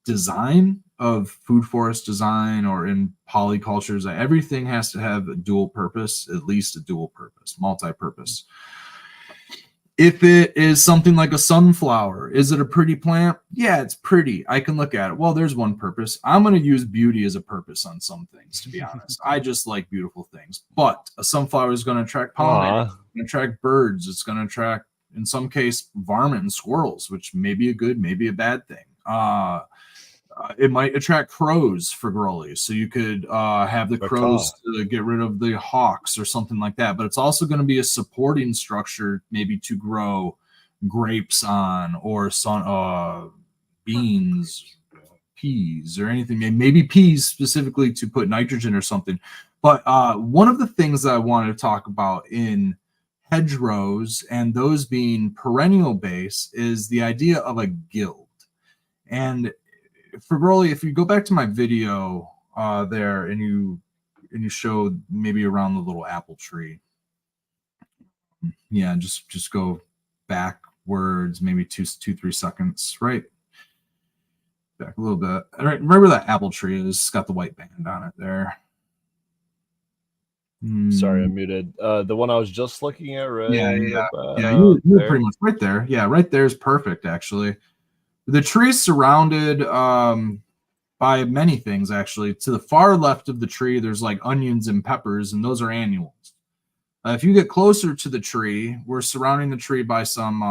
design of food forest design or in polycultures. Everything has to have a dual purpose, at least a dual purpose, multi-purpose. If it is something like a sunflower, is it a pretty plant? Yeah, it's pretty. I can look at it. Well, there's one purpose. I'm going to use beauty as a purpose on some things, to be honest. I just like beautiful things. But a sunflower is going to attract pollinators, it's going to attract birds. It's going to attract, in some case, varmint and squirrels, which may be a good, maybe a bad thing. It might attract crows for growlies, so you could have the crows to get rid of the hawks or something like that. But it's also going to be a supporting structure, maybe to grow grapes on, or beans, peas, or anything. Maybe peas specifically to put nitrogen or something. But one of the things that I wanted to talk about in hedgerows, and those being perennial base, is the idea of a guild. And for Broly, if you go back to my video there and you show maybe around the little apple tree, just go backwards maybe 2-3 seconds, right back a little bit. All right, remember that apple tree is, it's got the white band on it there. Sorry, I'm muted. The one I was just looking at, right? You're pretty much right there. Yeah, right there is perfect, actually. The tree is surrounded by many things, actually. To the far left of the tree, there's like onions and peppers, and those are annuals. If you get closer to the tree, we're surrounding the tree by some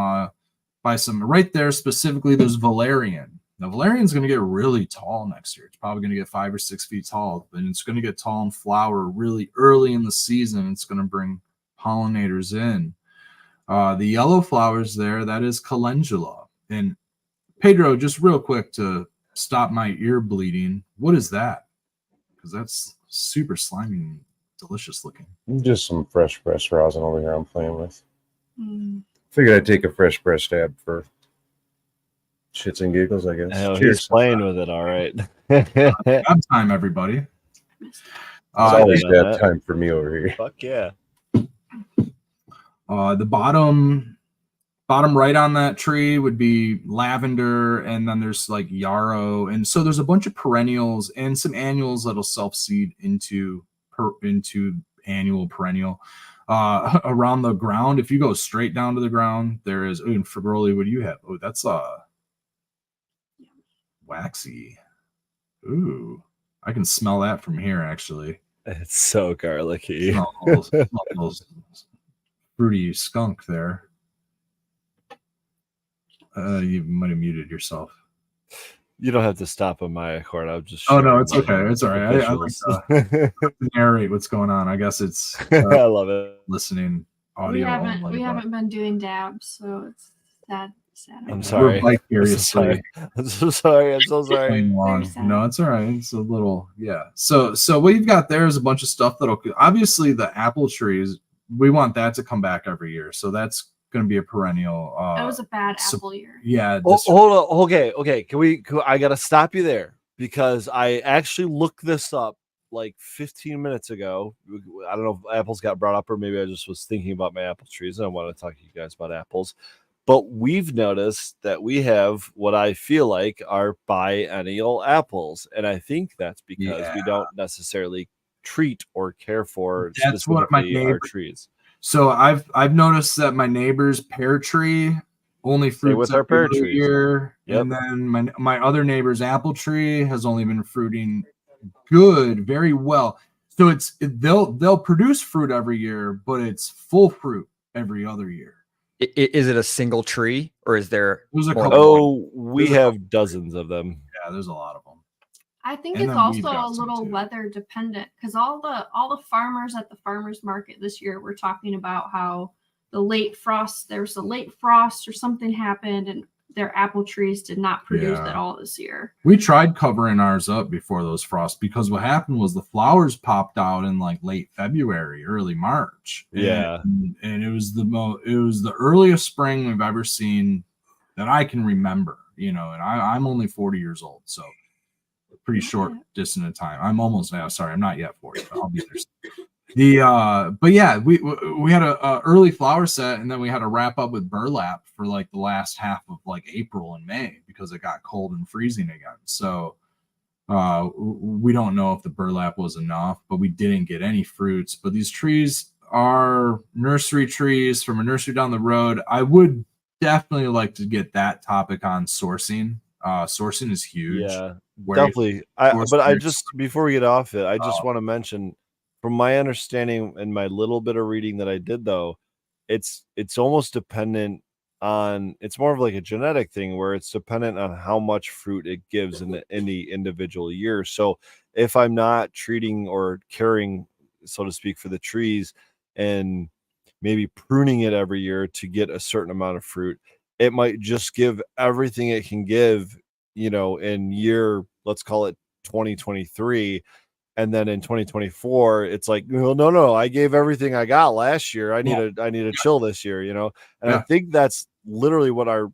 right there specifically, there's valerian. Now, valerian is going to get really tall next year. It's probably going to get 5 or 6 feet tall, and it's going to get tall and flower really early in the season. It's going to bring pollinators in. The yellow flowers there, that is calendula. And Pedro, just real quick to stop my ear bleeding, what is that? Because that's super slimy and delicious looking. Just some fresh pressed rosin over here I'm playing with. Figured I'd take a fresh press stab for shits and giggles, I guess. Hell, he's playing with it, all right. Dab time, everybody. It's always dab time for me over here. Fuck yeah. The bottom right on that tree would be lavender, and then there's like yarrow, and so there's a bunch of perennials and some annuals that'll self-seed into annual perennial. Around the ground, if you go straight down to the ground, there is, and for Broly, what do you have? Oh, that's waxy. Ooh, I can smell that from here, actually. It's so garlicky. Smell those fruity skunk there. You might have muted yourself. You don't have to stop on my accord. I'll just. Oh no, it's okay. It's all right. I like to narrate what's going on. I guess it's. I love it. Listening audio. We haven't been doing dabs, so it's sad. I'm sorry. I'm so sorry. I'm so sorry. No, it's all right. It's a little, yeah. So what you've got there is a bunch of stuff that'll, obviously the apple trees, we want that to come back every year. So that's going to be a perennial. That was a bad apple year. Yeah. Hold on. Okay. I got to stop you there because I actually looked this up like 15 minutes ago. I don't know if apples got brought up or maybe I just was thinking about my apple trees and I wanted to talk to you guys about apples. But we've noticed that we have what I feel like are biennial apples. And I think that's because we don't necessarily treat or care for That's what my specifically our trees. So I've noticed that my neighbor's pear tree only fruits our pear every other trees. year. Yep. And then my other neighbor's apple tree has only been fruiting good, very well. So they'll produce fruit every year, but it's full fruit every other year. Is it a single tree, or is there? There's a more couple. than one? Oh, we have dozens of them. Yeah, there's a lot of them. I think And it's then we've also got a some little too. weather dependent, because all the farmers at the farmers market this year were talking about how there was a late frost or something happened, and their apple trees did not produce at all this year. We tried covering ours up before those frosts, because what happened was the flowers popped out in like late February, early March. Yeah. And it was the earliest spring we've ever seen that I can remember, and I'm only 40 years old, so pretty short distance of time. I'm almost now. Sorry, I'm not yet 40, but I'll be there. But yeah, we had a early flower set, and then we had to wrap up with burlap for like the last half of like April and May, because it got cold and freezing again. So we don't know if the burlap was enough, but we didn't get any fruits. But these trees are nursery trees from a nursery down the road. I would definitely like to get that topic on sourcing. Sourcing is huge. Yeah, definitely. I just, before we get off it, I just want to mention, from my understanding and my little bit of reading that I did, though, it's almost dependent on, it's more of like a genetic thing where it's dependent on how much fruit it gives in any individual year. So if I'm not treating or caring, so to speak, for the trees and maybe pruning it every year to get a certain amount of fruit, it might just give everything it can give, in year, let's call it 2023. And then in 2024, it's like, well, no, I gave everything I got last year. I need to chill this year, And I think that's literally what our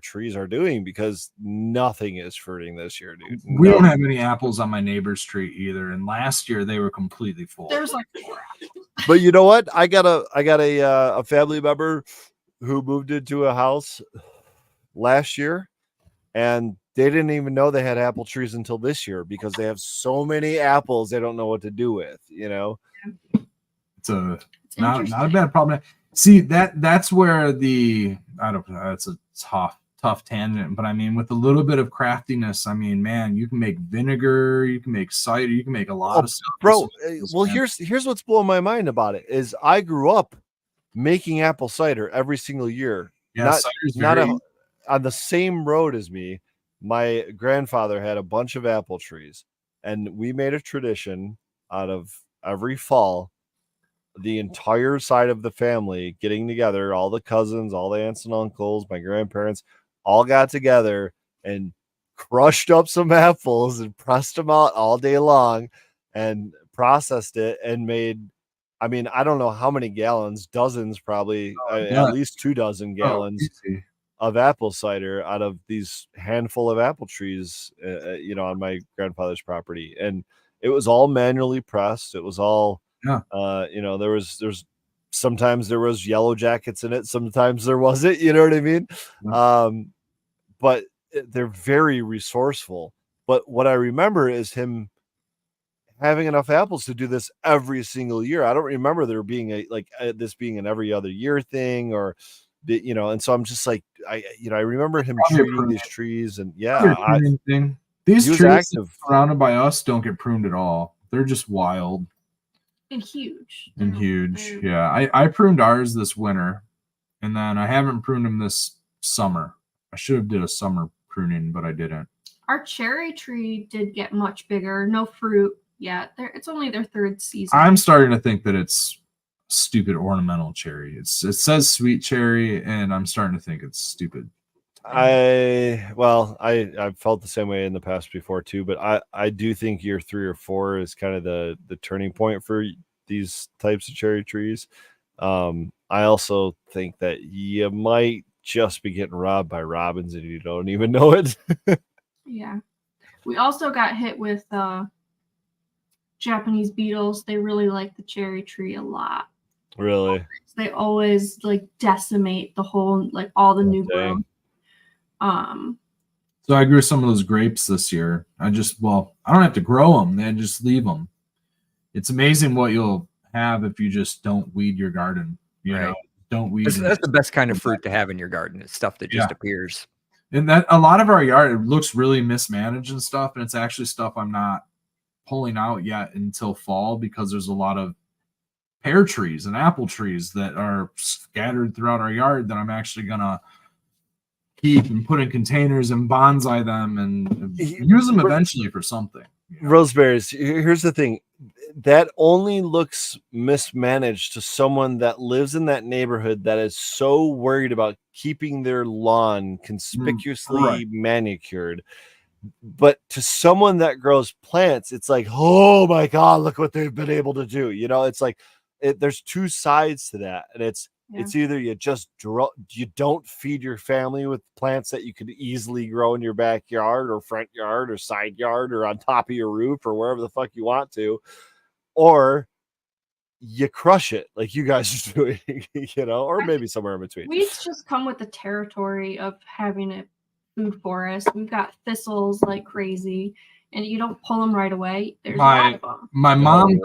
trees are doing, because nothing is fruiting this year, dude. We don't have any apples on my neighbor's tree either, and last year they were completely full. There's like 4 apples. But you know what? I got a family member who moved into a house last year, and they didn't even know they had apple trees until this year, because they have so many apples they don't know what to do with. It's not a bad problem. See, that's where it's a tough tangent, but I mean, with a little bit of craftiness, I mean, man, you can make vinegar, you can make cider, you can make a lot of stuff, bro. Well, here's what's blowing my mind about it is I grew up making apple cider every single year. Yeah, on the same road as me. My grandfather had a bunch of apple trees, and we made a tradition out of every fall, the entire side of the family getting together, all the cousins, all the aunts and uncles, my grandparents, all got together and crushed up some apples and pressed them out all day long and processed it and made, I mean, I don't know how many gallons, dozens probably, at least 2 dozen gallons of apple cider out of these handful of apple trees, on my grandfather's property. And it was all manually pressed. It was all, there's sometimes there was yellow jackets in it. Sometimes there wasn't, you know what I mean? But they're very resourceful. But what I remember is him having enough apples to do this every single year. I don't remember there being this being an every other year thing, or, and so I'm just like, I remember him treating these trees, and these trees surrounded by us don't get pruned at all. They're just wild and huge. Yeah, I pruned ours this winter, and then I haven't pruned them this summer. I should have did a summer pruning, but I didn't. Our cherry tree did get much bigger. No fruit yet. It's only their 3rd season. I'm starting to think that it's stupid ornamental cherry. It says sweet cherry, and I'm starting to think it's stupid. I've felt the same way in the past before too, but I do think year 3 or 4 is kind of the turning point for these types of cherry trees. I also think that you might just be getting robbed by robins and you don't even know it. Yeah. We also got hit with Japanese beetles. They really like the cherry tree a lot. Really? They always like decimate the whole, like all the new growth. So I grew some of those grapes this year. I don't have to grow them. They just leave them. It's amazing what you'll have if you just don't weed your garden. You know, don't weed. That's the best kind of fruit to have in your garden. It's stuff that just appears. And that a lot of our yard, it looks really mismanaged and stuff. And it's actually stuff I'm not pulling out yet until fall, because there's a lot of pear trees and apple trees that are scattered throughout our yard that I'm actually gonna keep and put in containers and bonsai them and use them eventually for something. You know? Rosemary's, here's the thing, that only looks mismanaged to someone that lives in that neighborhood that is so worried about keeping their lawn conspicuously manicured. But to someone that grows plants, it's like, oh my God, look what they've been able to do. You know, it's like there's two sides to that, and it's either you don't feed your family with plants that you could easily grow in your backyard or front yard or side yard or on top of your roof or wherever the fuck you want to, or you crush it like you guys are doing, you know, or maybe somewhere in between. Weeds just come with the territory of having a food forest. We've got thistles like crazy, and you don't pull them right away. There's a lot of them. My mom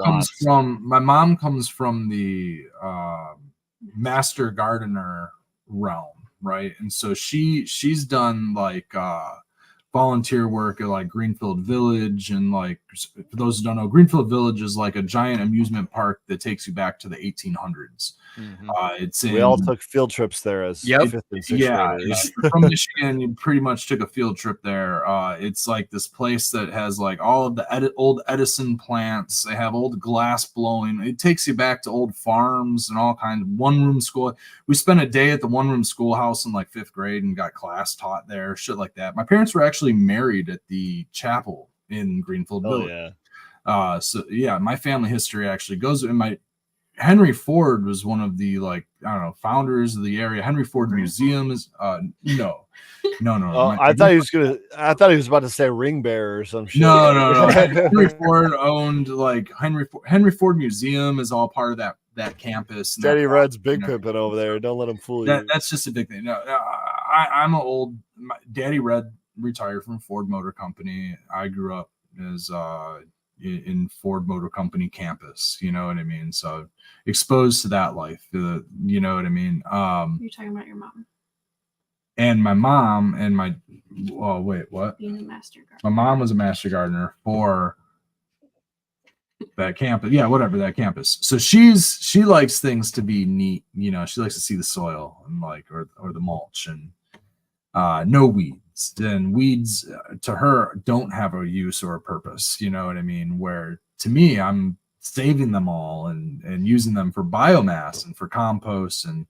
comes from the master gardener realm, right? And so she's done like volunteer work at like Greenfield Village, and like, for those who don't know, Greenfield Village is like a giant amusement park that takes you back to the 1800s. We all took field trips there as fifth and sixth graders. From Michigan, you pretty much took a field trip there. It's like this place that has like all of the old Edison plants. They have old glass blowing. It takes you back to old farms and all kinds of one-room school. We spent a day at the one-room schoolhouse in like 5th grade and got class taught there, shit like that. My parents were actually married at the chapel in Greenfield Village. So my family history actually goes in Henry Ford was one of the founders of the area. Henry Ford Museum is no. I thought he was about to say ring bearer or some shit. No. Henry Ford owned like Henry Ford Museum is all part of that campus. Daddy Red's big pimping over there. Don't let him fool you. That's just a big thing. No, I'm Daddy Red retired from Ford Motor Company. I grew up as in Ford Motor Company campus, you know what I mean? So exposed to that life, you know what I mean? You're talking about your mom. And my mom and what? Being a master gardener. My mom was a master gardener for that campus. Yeah, whatever, that campus. So she likes things to be neat, you know, she likes to see the soil and or the mulch and no weeds. And weeds to her don't have a use or a purpose, you know what I mean? Where to me, I'm saving them all and using them for biomass and for compost and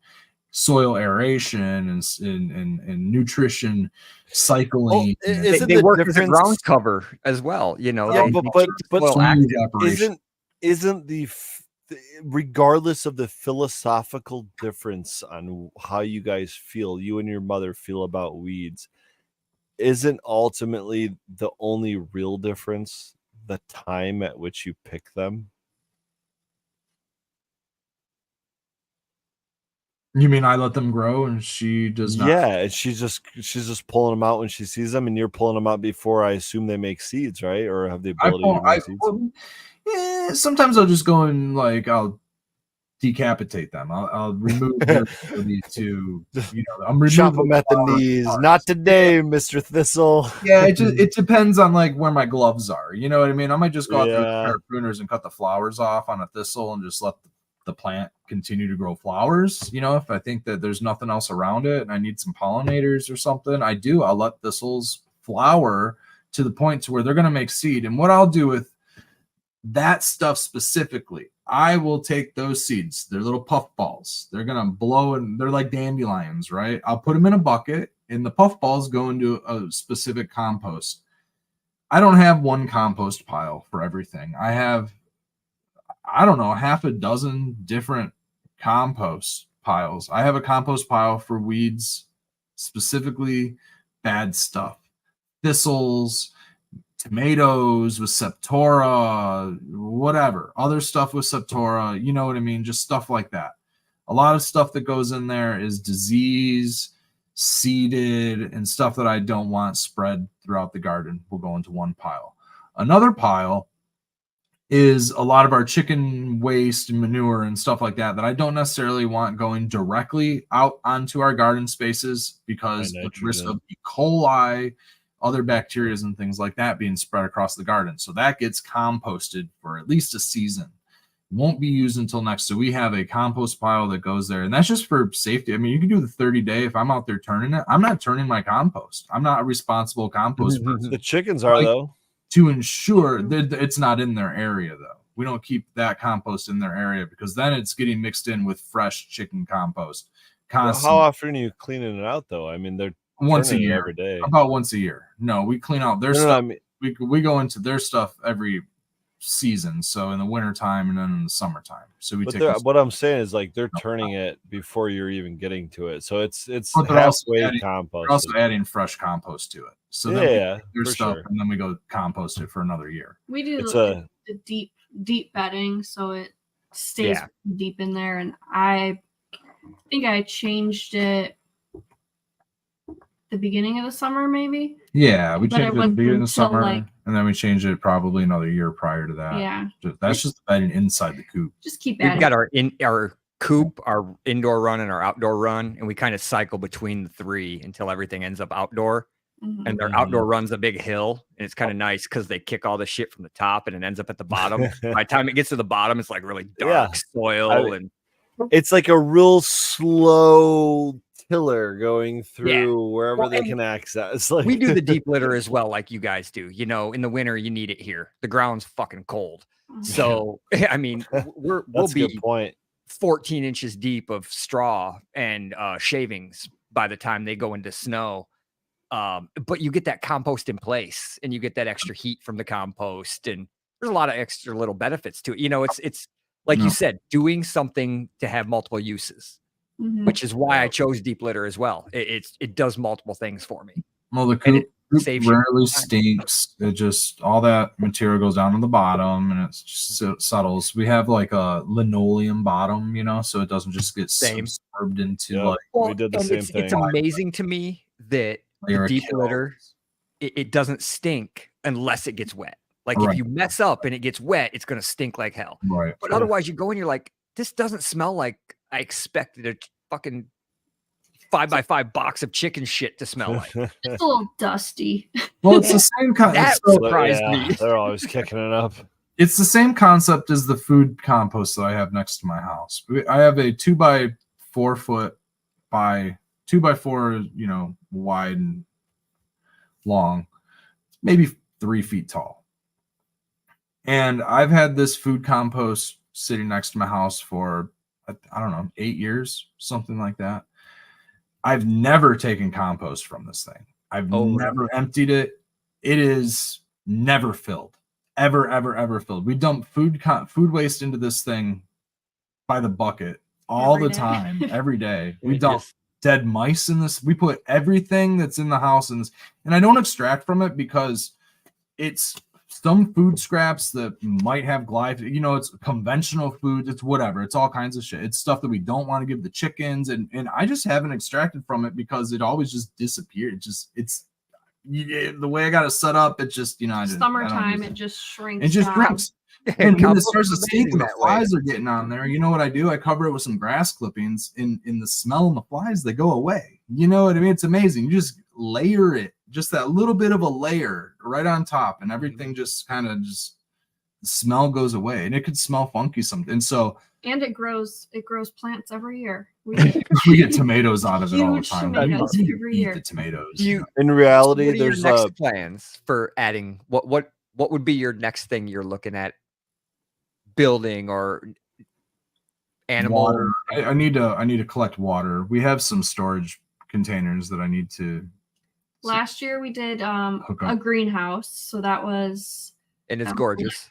soil aeration and nutrition cycling. They work as a ground cover as well, you know. Yeah, but isn't the regardless of the philosophical difference on how you guys feel, you and your mother feel about weeds, isn't ultimately the only real difference the time at which you pick them? You mean I let them grow and she does not? Yeah, and she's just pulling them out when she sees them, and you're pulling them out before I assume they make seeds, right? Or have the ability to make seeds? Sometimes I'll just go and I'll decapitate them. I'll remove their ability to, I'm chop them at the knees. Parts. Not today, Mr. Thistle. Yeah, it depends on where my gloves are. You know what I mean? I might just go out there with a pair of pruners and cut the flowers off on a thistle and just let the plant continue to grow flowers. You know, if I think that there's nothing else around it and I need some pollinators or something, I'll let thistles flower to the point to where they're going to make seed. And what I'll do with that stuff specifically, I will take those seeds. They're little puff balls. They're going to blow, and they're like dandelions, right? I'll put them in a bucket, and the puff balls go into a specific compost. I don't have one compost pile for everything. I have, half a dozen different compost piles. I have a compost pile for weeds, specifically bad stuff, thistles, tomatoes with Septora, whatever, other stuff with Septora, you know what I mean? Just stuff like that. A lot of stuff that goes in there is disease, seeded, and stuff that I don't want spread throughout the garden will go into one pile. Another pile is a lot of our chicken waste and manure and stuff like that I don't necessarily want going directly out onto our garden spaces because of the risk of E. coli, other bacteria and things like that being spread across the garden. So that gets composted for at least a season. Won't be used until next. So we have a compost pile that goes there, and that's just for safety. I mean, you can do the 30-day. If I'm out there turning it, I'm not turning my compost. I'm not a responsible compost person. The chickens are, though. To ensure that it's not in their area, though. We don't keep that compost in their area because then it's getting mixed in with fresh chicken compost. Well, how often are you cleaning it out, though? I mean, they're once a year. Every day. About once a year. No, we clean out their stuff. I mean, we go into their stuff every season, so in the wintertime and then in the summertime. So we take what I'm saying is like they're turning it before you're even getting to it. So it's halfway compost. We're also adding fresh compost to it. So then we their stuff and then we go compost it for another year. We do the deep bedding so it stays deep in there, and I think I changed it the beginning of the summer, maybe. Yeah, we changed it at the beginning of the summer, and then we changed it probably another year prior to that. Yeah, that's just bedding inside the coop. Just keep adding. We've got our coop, our indoor run, and our outdoor run, and we kind of cycle between the three until everything ends up outdoor. Mm-hmm. And their outdoor run's a big hill, and it's kind of nice because they kick all the shit from the top, and it ends up at the bottom. By the time it gets to the bottom, it's like really dark soil, and it's like a real slow tiller going through wherever they can access. Like, we do the deep litter as well, like you guys do. You know, in the winter you need it here. The ground's fucking cold, so I mean, we'll be a good point. 14 inches deep of straw and shavings by the time they go into snow. But you get that compost in place, and you get that extra heat from the compost, and there's a lot of extra little benefits to it. You know, it's like you said, doing something to have multiple uses. Mm-hmm. Which is why I chose deep litter as well. It does multiple things for me. Well, the coop rarely stinks. It just all that material goes down to the bottom, and it's just settles. We have like a linoleum bottom, you know, so it doesn't just get absorbed into like. Well, we did the same thing. It's amazing to me that the deep litter it doesn't stink unless it gets wet. Like if you mess up and it gets wet, it's gonna stink like hell. Right. But otherwise, you go and you're like, this doesn't smell like I expected a fucking 5x5 box of chicken shit to smell like. It's a little dusty. Well, it's the same kind. That surprised me. They're always kicking it up. It's the same concept as the food compost that I have next to my house. I have a 2x4 foot by 2x4, you know, wide and long, maybe 3 feet tall. And I've had this food compost sitting next to my house for, I don't know, 8 years, something like that. I've never taken compost from this thing. I've never emptied it. It is never filled. Ever filled. We dump food waste into this thing by the bucket all the time, every day. We dump dead mice in this. We put everything that's in the house in this. And I don't extract from it because it's some food scraps that might have glyphosate, you know, it's conventional food, it's whatever, it's all kinds of shit. It's stuff that we don't want to give the chickens, and I just haven't extracted from it because it always just disappeared. The way I got it set up, it just, you know, summertime it just shrinks. It just shrinks. And when it starts to stink and the flies are getting on there, you know what I do? I cover it with some grass clippings, and the smell and the flies, they go away. You know what I mean? It's amazing. You just layer it, just that little bit of a layer right on top, and everything just kind of the smell goes away, and it could smell funky something. And so, and it grows plants every year. We get tomatoes out of it all the time. Every year. The tomatoes. In reality, there's next plans for adding what would be your next thing you're looking at building or animal? Water. I need to collect water. We have some storage containers that I need to. Last year we did a greenhouse, so that was, and it's gorgeous.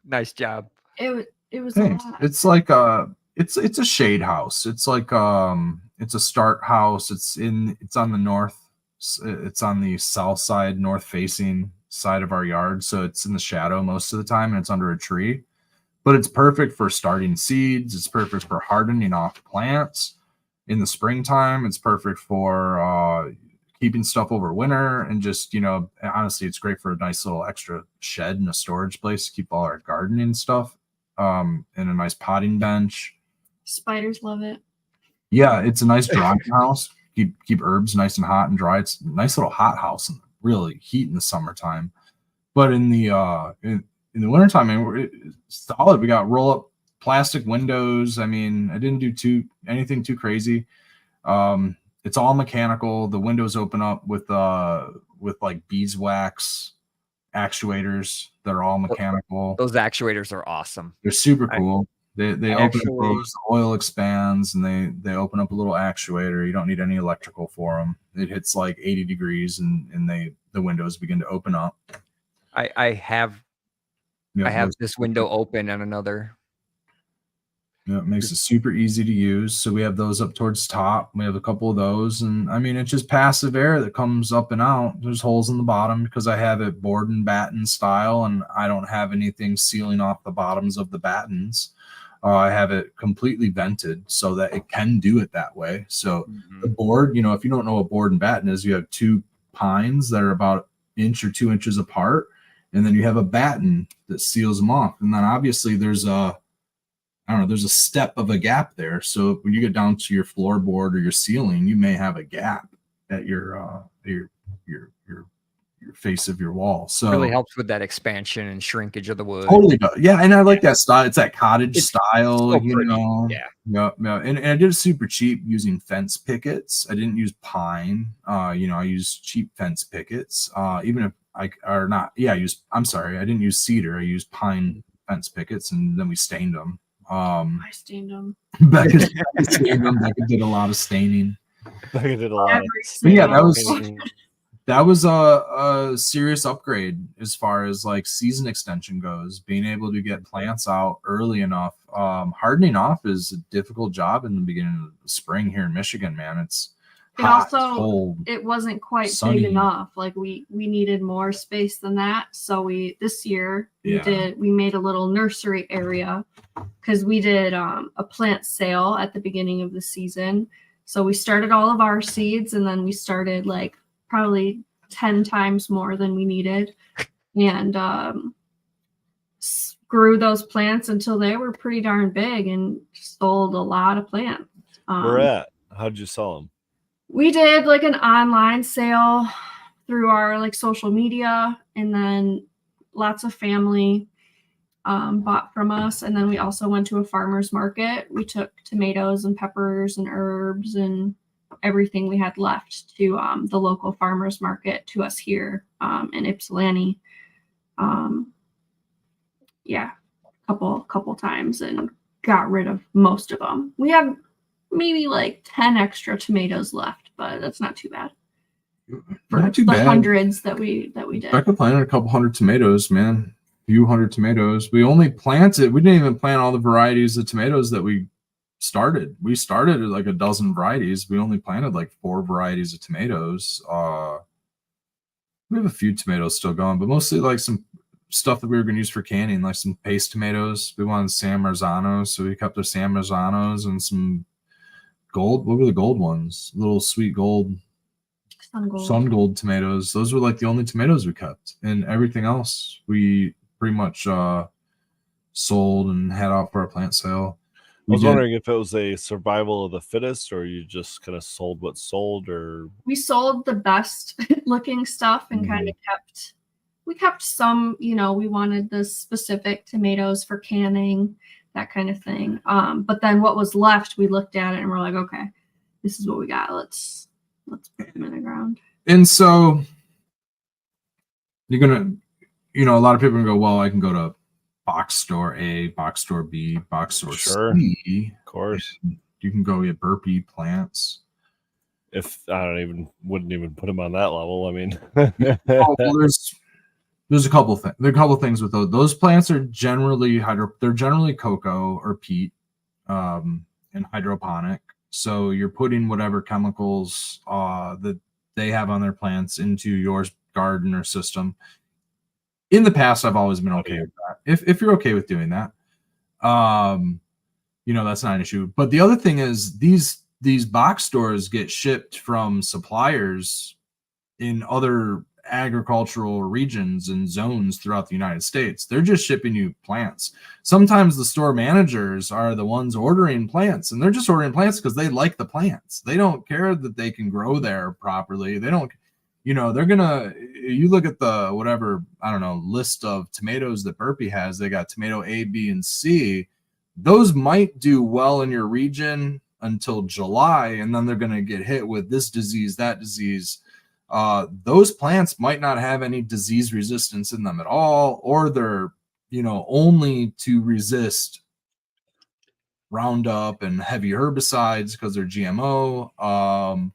Nice job. It was Thanks. It's like it's a shade house. It's like it's a start house. It's on the north. It's on the south side, north facing. side of our yard, so it's in the shadow most of the time, and it's under a tree. But it's perfect for starting seeds. It's perfect for hardening off plants in the springtime. It's perfect for keeping stuff over winter, and just, honestly, it's great for a nice little extra shed and a storage place to keep all our gardening stuff, and a nice potting bench. Spiders love it. Yeah, it's a nice drying house. Keep herbs nice and hot and dry. It's a nice little hot house and really heat in the summertime. But in the in the wintertime, it's solid. We got roll up plastic windows. I mean, I didn't do anything too crazy. It's all mechanical. The windows open up with like beeswax actuators that are all mechanical. Those actuators are awesome. They're super cool. They open up, the oil expands, and they open up a little actuator. You don't need any electrical for them. It hits like 80 degrees, and the windows begin to open up. I have this window open and another. Yeah, it makes it super easy to use. So we have those up towards the top. We have a couple of those, and I mean, it's just passive air that comes up and out. There's holes in the bottom because I have it board and batten style, and I don't have anything sealing off the bottoms of the battens. I have it completely vented so that it can do it that way. So the board, if you don't know what board and batten is, you have two pines that are about an inch or 2 inches apart, and then you have a batten that seals them off. And then obviously there's a step of a gap there. So when you get down to your floorboard or your ceiling, you may have a gap at your face of your wall. So it really helps with that expansion and shrinkage of the wood. Totally does. Yeah, and I like that style. It's that cottage style, so Yeah. And I did it super cheap using fence pickets. I didn't use pine. I used cheap fence pickets. I didn't use cedar. I used pine fence pickets, and then we stained them. I stained them. Becca did a lot of staining. Becca did a lot. But yeah, that was a serious upgrade as far as like season extension goes. Being able to get plants out early enough. Hardening off is a difficult job in the beginning of the spring here in Michigan, man. It's hot, cold, it wasn't quite sunny. big enough. Like we needed more space than that. So this year we made a little nursery area because we did a plant sale at the beginning of the season. So we started all of our seeds, and then we started like probably 10 times more than we needed, and grew those plants until they were pretty darn big and sold a lot of plants. Where at? How'd you sell them? We did like an online sale through our like social media, and then lots of family bought from us. And then we also went to a farmer's market. We took tomatoes and peppers and herbs and everything we had left to the local farmer's market to us here in Ypsilanti. Couple times, and got rid of most of them. We have maybe like 10 extra tomatoes left, but that's not too bad. Not too bad. Hundreds that we did. Becca planted a couple hundred tomatoes, man. A few hundred tomatoes. We only planted. We didn't even plant all the varieties of tomatoes that we started. We started at like a dozen varieties. We only planted like 4 varieties of tomatoes. We have a few tomatoes still going, but mostly like some stuff that we were going to use for canning, like some paste tomatoes. We wanted San Marzanos, so we kept the San Marzanos and some gold. What were the gold ones? Little sweet gold. Sun gold tomatoes. Those were like the only tomatoes we kept, and everything else we pretty much sold and had out for a plant sale. I was wondering if it was a survival of the fittest, or you just kind of sold what sold, or we sold the best looking stuff and kind of kept some, we wanted the specific tomatoes for canning, that kind of thing. But then what was left, we looked at it and we're like, okay, this is what we got. Let's put them in the ground. And so you're going to, a lot of people are going to go, well, I can go to box store A, box store B, box store C. Of course. You can go get burpee plants. If wouldn't even put them on that level. I mean, there's a couple things. There are a couple things with those. Those plants are generally they're generally cocoa or peat, and hydroponic. So you're putting whatever chemicals that they have on their plants into your garden or system. in the past, I've always been okay with that. If you're okay with doing that, that's not an issue. But the other thing is these box stores get shipped from suppliers in other agricultural regions and zones throughout the United States. They're just shipping you plants. Sometimes the store managers are the ones ordering plants, and they're just ordering plants because they like the plants. They don't care that they can grow there properly. They don't, they're gonna, you look at the whatever, I don't know, list of tomatoes that Burpee has. They got tomato A, B, and C. Those might do well in your region until July, and then they're going to get hit with this disease, that disease. Those plants might not have any disease resistance in them at all, or they're, only to resist Roundup and heavy herbicides because they're GMO,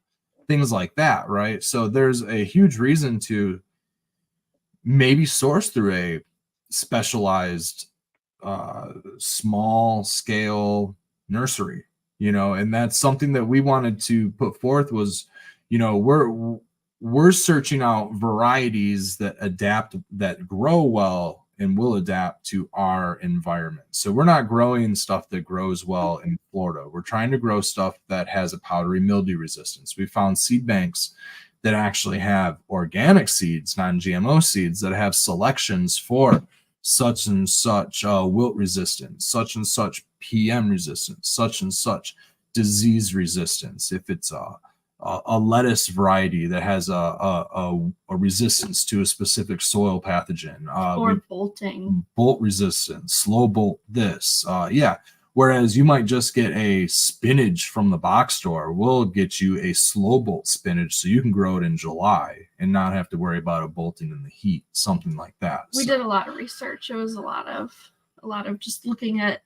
things like that, right? So there's a huge reason to maybe source through a specialized small scale nursery, and that's something that we wanted to put forth was, we're searching out varieties that adapt, that grow well and will adapt to our environment. So we're not growing stuff that grows well in Florida. We're trying to grow stuff that has a powdery mildew resistance. We found seed banks that actually have organic seeds, non-GMO seeds, that have selections for such and such wilt resistance, such and such PM resistance, such and such disease resistance. If it's a lettuce variety that has a resistance to a specific soil pathogen, or bolting, bolt resistance, slow bolt this, Whereas you might just get a spinach from the box store. We'll get you a slow bolt spinach so you can grow it in July and not have to worry about it bolting in the heat, something like that. We did a lot of research. It was a lot of just looking at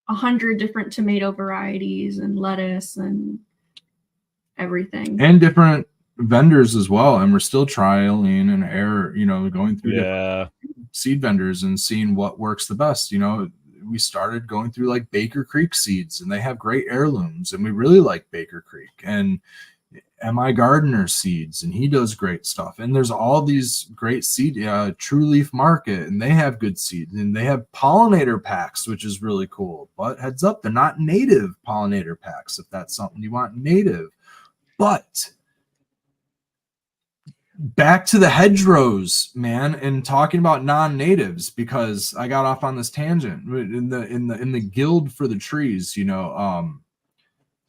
100 different tomato varieties and lettuce and everything. And different vendors as well. And we're still trialing and error, going through different seed vendors and seeing what works the best. We started going through like Baker Creek seeds, and they have great heirlooms, and we really like Baker Creek, and M.I. Gardner seeds, and he does great stuff. And there's all these great seed, True Leaf Market, and they have good seeds, and they have pollinator packs, which is really cool. But heads up, they're not native pollinator packs if that's something you want native. But back to the hedgerows, man, and talking about non-natives, because I got off on this tangent in the guild for the trees.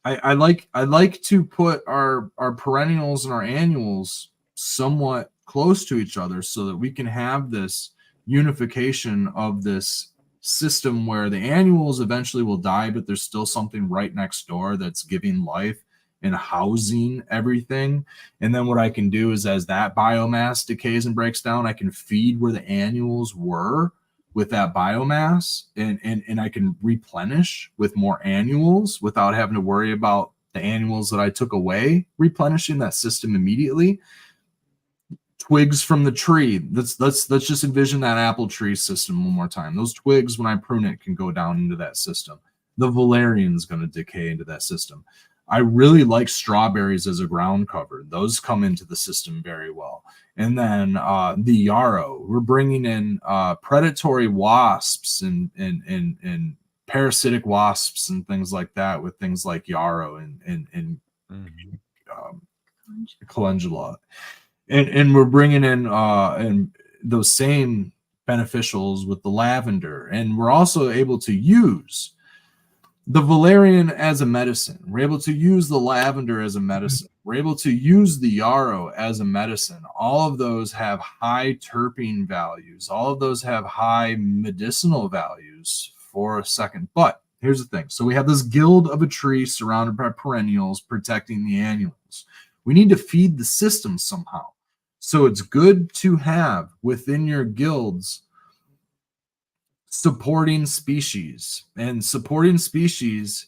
I like to put our perennials and our annuals somewhat close to each other so that we can have this unification of this system where the annuals eventually will die, but there's still something right next door that's giving life and housing everything. And then what I can do is, as that biomass decays and breaks down, I can feed where the annuals were with that biomass, and I can replenish with more annuals without having to worry about the annuals that I took away replenishing that system immediately. Twigs from the tree. Let's just envision that apple tree system one more time. Those twigs, when I prune it, can go down into that system. The valerian is going to decay into that system. I really like strawberries as a ground cover. Those come into the system very well. And then the yarrow, we're bringing in predatory wasps and parasitic wasps and things like that with things like yarrow and calendula. And we're bringing in those same beneficials with the lavender. And we're also able to use the valerian as a medicine. We're able to use the lavender as a medicine. We're able to use the yarrow as a medicine. All of those have high terpene values. All of those have high medicinal values for a second. But here's the thing. So we have this guild of a tree surrounded by perennials protecting the annuals. We need to feed the system somehow. So it's good to have within your guilds supporting species, and supporting species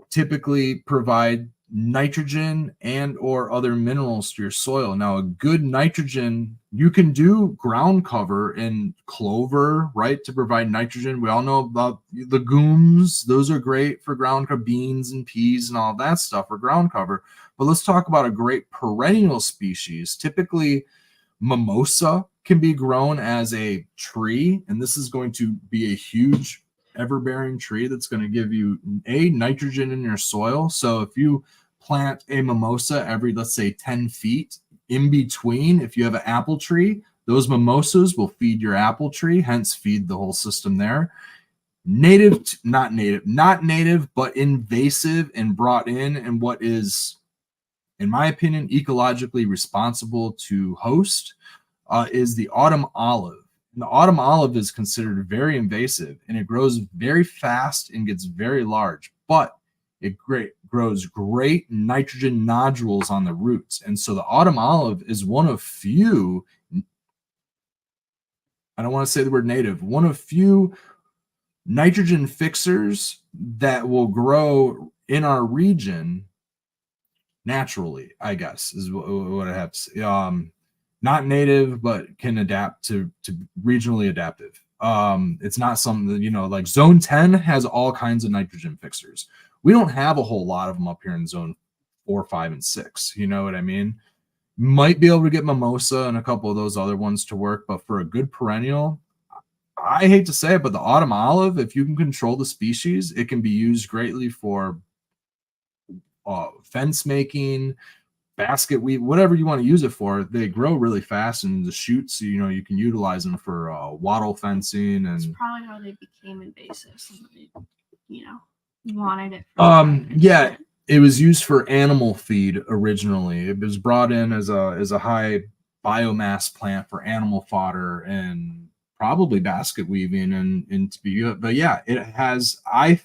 typically provide nitrogen and or other minerals to your soil. Now, a good nitrogen, you can do ground cover in clover, right, to provide nitrogen. We all know about legumes. Those are great for ground cover. Beans and peas and all that stuff for ground cover. But let's talk about a great perennial species. Typically, mimosa can be grown as a tree, and this is going to be a huge ever-bearing tree that's going to give you nitrogen in your soil. So if you plant a mimosa every, let's say, 10 feet in between, if you have an apple tree, those mimosas will feed your apple tree, hence feed the whole system there. Not native, but invasive and brought in, and what is, in my opinion, ecologically responsible to host is the autumn olive. And the autumn olive is considered very invasive, and it grows very fast and gets very large, but it grows great nitrogen nodules on the roots. And so the autumn olive is one of few, I don't want to say the word native, one of few nitrogen fixers that will grow in our region naturally, I guess, is what I have to say. Not native, but can adapt to regionally adaptive. It's not something that, you know, like zone 10 has all kinds of nitrogen fixers. We don't have a whole lot of them up here in zone 4, 5, and 6. You know what I mean? Might be able to get mimosa and a couple of those other ones to work, but for a good perennial, I hate to say it, but the autumn olive, if you can control the species, it can be used greatly for fence making, basket weave, whatever you want to use it for. They grow really fast, and the shoots, you know, you can utilize them for wattle fencing. And it's probably how they became invasive. Somebody, you know, wanted it. For it was used for animal feed originally. It was brought in as a high biomass plant for animal fodder and probably basket weaving and to be, but yeah, it has, I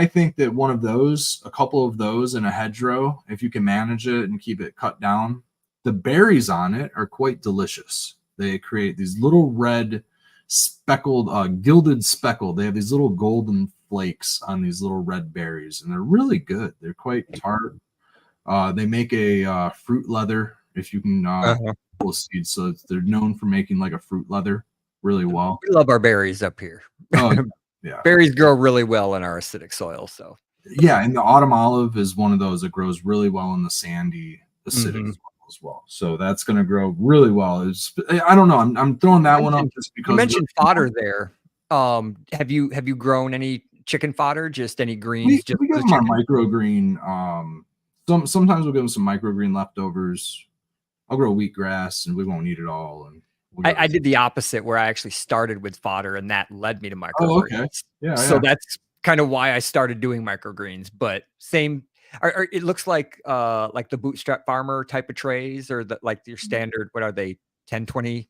think that a couple of those in a hedgerow, if you can manage it and keep it cut down, the berries on it are quite delicious. They create these little red speckled, gilded speckle. They have these little golden flakes on these little red berries, and they're really good. They're quite tart. They make a fruit leather, if you can pull seeds. So they're known for making like a fruit leather really well. We love our berries up here. Yeah, berries grow really well in our acidic soil. So yeah, and the autumn olive is one of those that grows really well in the sandy acidic soil as well. So that's going to grow really well. I don't know. I'm throwing that one up just because you mentioned fodder there. Have you grown any chicken fodder? Just any greens? We give them our microgreen. Sometimes we'll give them some microgreen leftovers. I'll grow wheatgrass, and we won't eat it all. And I did the opposite, where I actually started with fodder, and that led me to microgreens. Oh, okay. Yeah. So that's kind of why I started doing microgreens. But same, it looks like the bootstrap farmer type of trays, or like your standard. What are they? 10-20,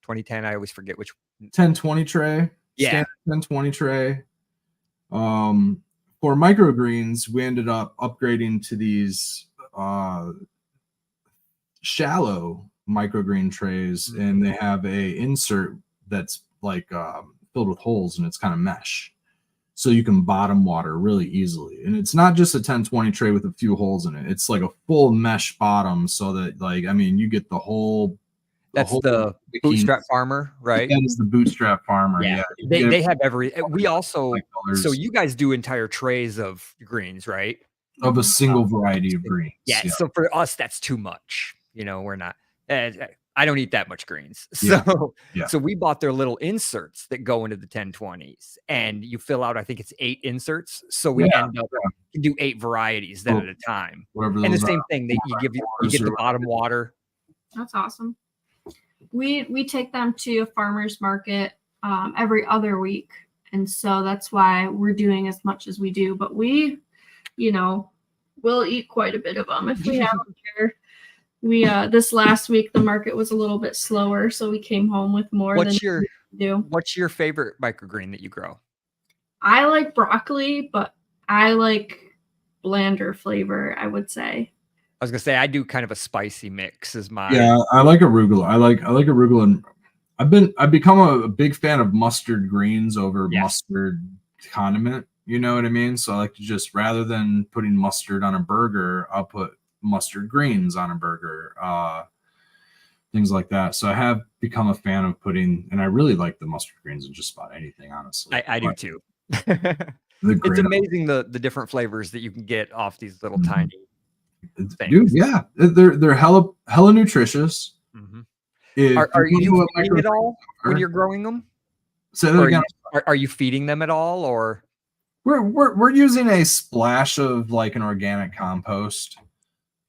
20-10. I always forget which. 10-20 tray. Yeah. 10-20 tray. For microgreens, we ended up upgrading to these shallow microgreen trays, and they have a insert that's like filled with holes, and it's kind of mesh, so you can bottom water really easily. And it's not just a 10-20 tray with a few holes in it. It's like a full mesh bottom, so that, like, I mean, you get the whole. That's the bootstrap farmer, right? That is the bootstrap farmer. Yeah. They have every. We also. So you guys do entire trays of greens, right? Of a single variety of greens. Yeah. So for us, that's too much. You know, we're not. I don't eat that much greens. So so we bought their little inserts that go into the 10-20s, and you fill out, I think it's 8 inserts. So we end up can do 8 varieties then at a time. And the same thing, that you get the bottom water. That's awesome. We take them to a farmer's market every other week, and so that's why we're doing as much as we do. But we, you know, we'll eat quite a bit of them if we have them here. We this last week the market was a little bit slower, so we came home with more. What's your favorite microgreen that you grow? I like broccoli, but I like blander flavor, I would say. I was gonna say I do kind of a spicy mix as my. Yeah, I like arugula. I like arugula, and I've become a big fan of mustard greens over mustard condiment. You know what I mean? So I like to just, rather than putting mustard on a burger, I'll put mustard greens on a burger, things like that. So I have become a fan of putting, and I really like the mustard greens in just about anything, honestly. I do too. It's amazing the different flavors that you can get off these little tiny things. Dude, yeah, they're hella nutritious. Are you feeding it all when you're growing them? So again, are you feeding them at all, or we're using a splash of like an organic compost,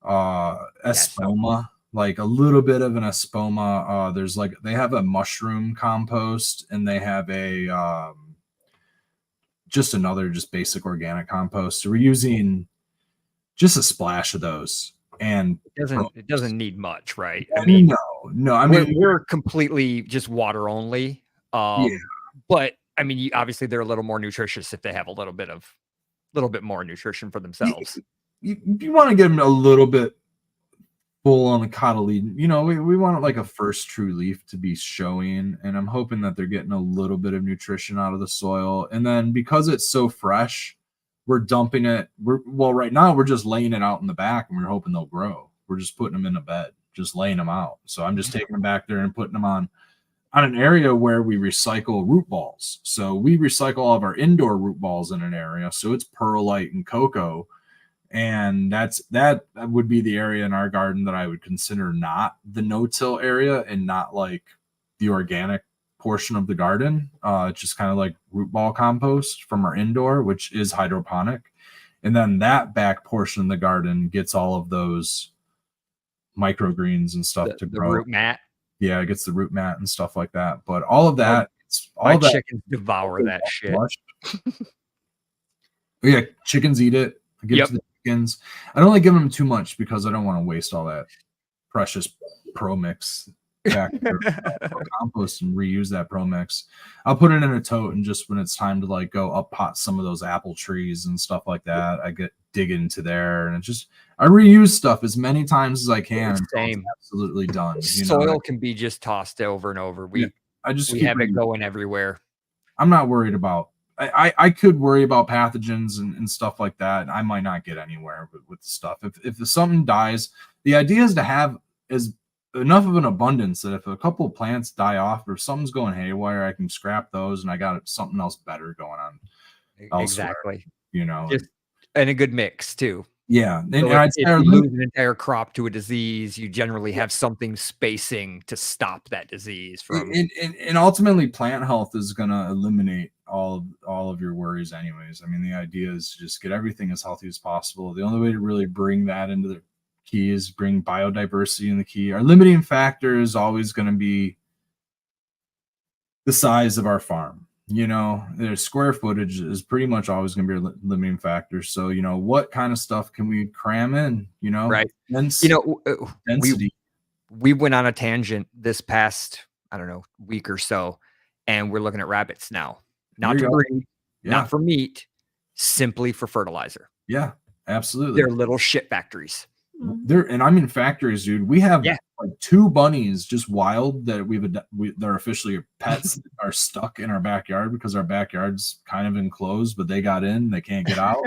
espoma, like a little bit of an espoma. There's like they have a mushroom compost, and they have a just another just basic organic compost. So we're using just a splash of those, and it doesn't need much, right? I mean, no. I mean, we're completely just water only. But I mean, obviously they're a little more nutritious if they have a little bit more nutrition for themselves. You want to get them a little bit full on the cotyledon. You know, we want like a first true leaf to be showing, and I'm hoping that they're getting a little bit of nutrition out of the soil. And then because it's so fresh, we're dumping it. Right now we're just laying it out in the back, and we're hoping they'll grow. We're just putting them in a bed, just laying them out. So I'm just taking them back there and putting them on an area where we recycle root balls. So we recycle all of our indoor root balls in an area. So it's perlite and cocoa. And that would be the area in our garden that I would consider not the no-till area and not like the organic portion of the garden. It's just kind of like root ball compost from our indoor, which is hydroponic. And then that back portion of the garden gets all of those microgreens and stuff to grow. The root mat. Yeah, it gets the root mat and stuff like that. But all of that, chickens devour that shit. Yeah, chickens eat it. I give it to the chickens. I don't like giving them too much because I don't want to waste all that precious pro mix back for compost and reuse that pro mix. I'll put it in a tote, and just when it's time to like go up pot some of those apple trees and stuff like that, I dig into there, and I reuse stuff as many times as I can. Same. Absolutely done. Soil can be just tossed over and over. We have it going everywhere. I'm not worried about. I could worry about pathogens and stuff like that. I might not get anywhere with stuff. If something dies, the idea is to have enough of an abundance that if a couple of plants die off or something's going haywire, I can scrap those and I got something else better going on elsewhere. Exactly. And a good mix too. Yeah. And if you lose an entire crop to a disease, you generally have something spacing to stop that disease from. And ultimately, plant health is going to eliminate all of your worries anyways. I mean, the idea is to just get everything as healthy as possible. The only way to really bring that into the key is bring biodiversity in the key. Our limiting factor is always going to be the size of our farm. Their square footage is pretty much always going to be a limiting factor. So, what kind of stuff can we cram in, Right. Density. We went on a tangent this past, I don't know, week or so, and we're looking at rabbits now. Not to breed, not for meat, simply for fertilizer. Yeah, absolutely. They're little shit factories. And I'm in factories, dude. We have like 2 bunnies just wild that they're officially pets that are stuck in our backyard because our backyard's kind of enclosed, but they got in, they can't get out.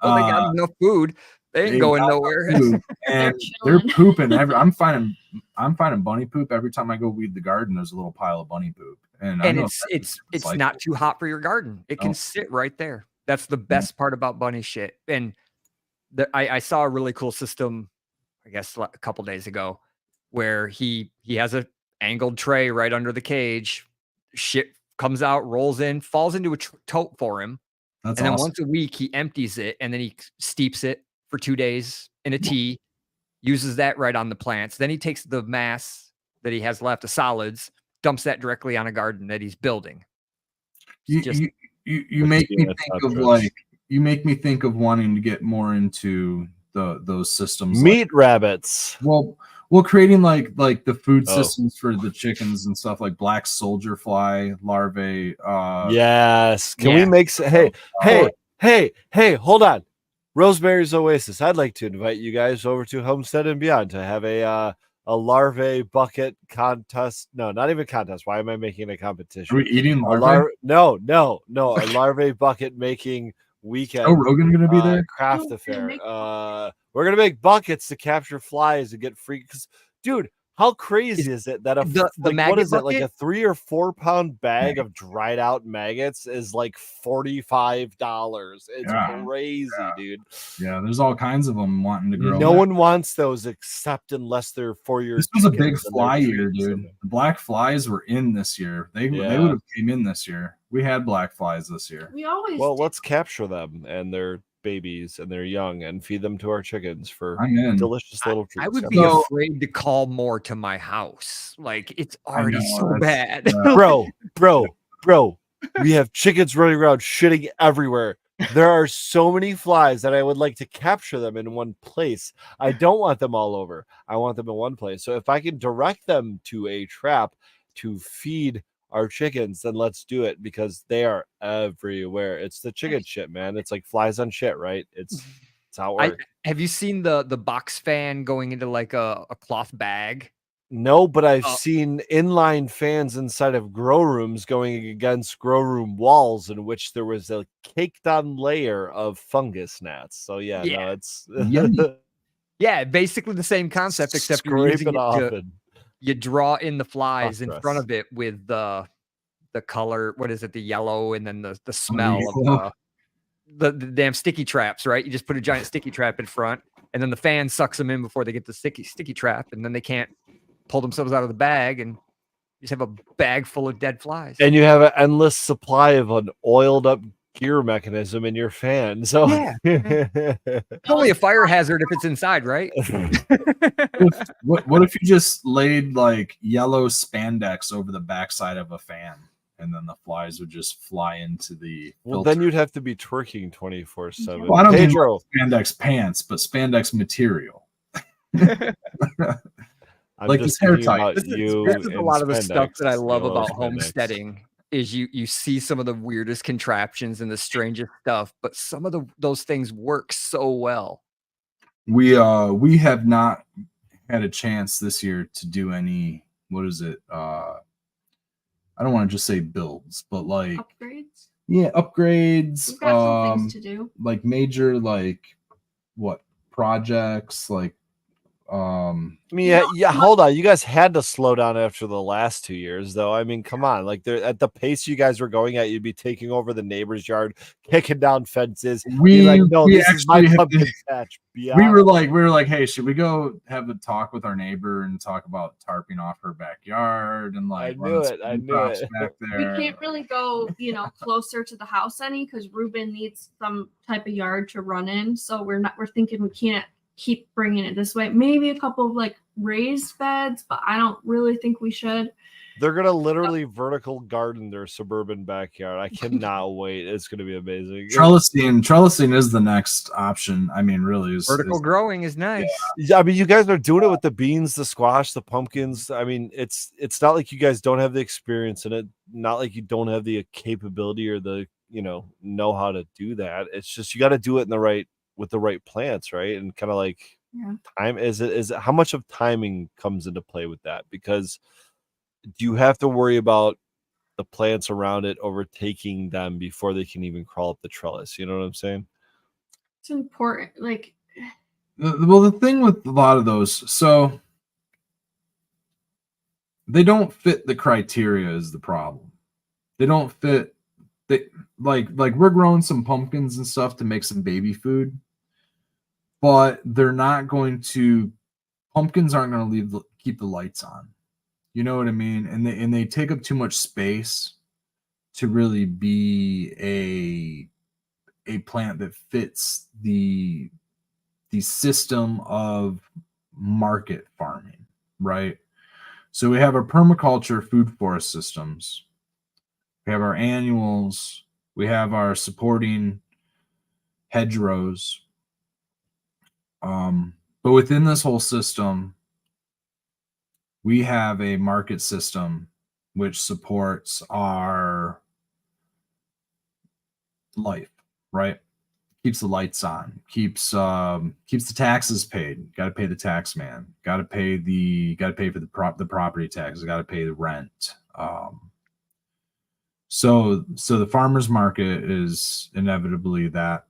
Well, they got enough food. They ain't going nowhere. And they're pooping I'm finding bunny poop every time I go weed the garden. There's a little pile of bunny poop. And it's not too hot for your garden. It can sit right there. That's the best part about bunny shit. And I saw a really cool system, I guess a couple days ago, where he has a angled tray right under the cage. Shit comes out, rolls in, falls into a tote for him. That's and then awesome. once a week he empties it, and then he steeps it for 2 days in a tea, uses that right on the plants. Then he takes the mass that he has left, the solids, dumps that directly on a garden that he's building. You make me think of you make me think of wanting to get more into those systems. Meat rabbits. Well, creating like the food systems for the chickens and stuff, like black soldier fly larvae. Yes. Can we make hey, hold on. Rosemary's Oasis. I'd like to invite you guys over to Homestead and Beyond to have a larvae bucket contest. No, not even contest. Why am I making a competition? Are we eating larvae? No. A larvae bucket making weekend. Oh, Rogan gonna be there? Craft affair. We're gonna make buckets to capture flies and get free. Because, dude, How crazy is it that the what is it, like bucket? a 3 or 4 pound bag of dried out maggots is like $45? It's crazy, dude. Yeah, there's all kinds of them wanting to grow. No one wants those except unless they're for your. This was a big fly year, dude. The black flies were in this year. They would have came in this year. We had black flies this year. We always let's capture them and their babies and their young and feed them to our chickens for delicious little treats. I would be afraid to call more to my house. Like, it's already so bad. Bro. We have chickens running around shitting everywhere. There are so many flies that I would like to capture them in one place. I don't want them all over. I want them in one place. So if I can direct them to a trap to feed our chickens, then let's do it, because they are everywhere. It's the chicken shit, man. It's like flies on shit, right? It's how it works. Have you seen the box fan going into like a cloth bag? No, but I've seen inline fans inside of grow rooms going against grow room walls in which there was a caked on layer of fungus gnats. So no, it's basically the same concept, except you're using it you draw in the flies in front of it with the color, what is it, the yellow, and then the smell of the damn sticky traps, right? You just put a giant sticky trap in front, and then the fan sucks them in before they get the sticky trap, and then they can't pull themselves out of the bag, and you just have a bag full of dead flies. And you have an endless supply of an oiled up gear mechanism in your fan. So it's only a fire hazard if it's inside, right? What if you just laid like yellow spandex over the backside of a fan, and then the flies would just fly into the filter? Then you'd have to be twerking 24/7. Well, I don't mean spandex pants, but spandex material. Like this hair tie. This is a lot of the stuff that I love about homesteading. Is you see some of the weirdest contraptions and the strangest stuff, but some of those things work so well. We have not had a chance this year to do any, what is it? I don't want to just say builds, but like upgrades. Yeah, upgrades. We've got some things to do. Like major, like what projects, like hold on. You guys had to slow down after the last 2 years, though. I mean, come on. Like, at the pace you guys were going at, you'd be taking over the neighbor's yard, kicking down fences. This is my pumpkin patch. We were like, hey, should we go have a talk with our neighbor and talk about tarping off her backyard and like I knew it. Back there. We can't really go, closer to the house any, because Ruben needs some type of yard to run in. So we're thinking we can't keep bringing it this way. Maybe a couple of like raised beds, but I don't really think we should. They're gonna literally vertical garden their suburban backyard. I cannot wait. It's gonna be amazing. Trellising is the next option. I mean, really, vertical growing is nice. Yeah, I mean, you guys are doing it with the beans, the squash, the pumpkins. I mean, it's not like you guys don't have the experience in it. Not like you don't have the capability or the know how to do that. It's just you got to do it with the right plants, right? And kind of like time is how much of timing comes into play with that, because you have to worry about the plants around it overtaking them before they can even crawl up the trellis. You know what I'm saying? It's important. Like, well, the thing with a lot of those, so they don't fit the criteria is the problem. They don't fit. Like we're growing some pumpkins and stuff to make some baby food, but they're not going to. Pumpkins aren't going to keep the lights on. You know what I mean? And they take up too much space to really be a plant that fits the system of market farming, right? So we have our permaculture food forest systems. We have our annuals. We have our supporting hedgerows. But within this whole system, we have a market system which supports our life, right? Keeps the lights on, keeps the taxes paid. Got to pay the tax man. Got to pay for the property taxes. Got to pay the rent. So the farmers market is inevitably that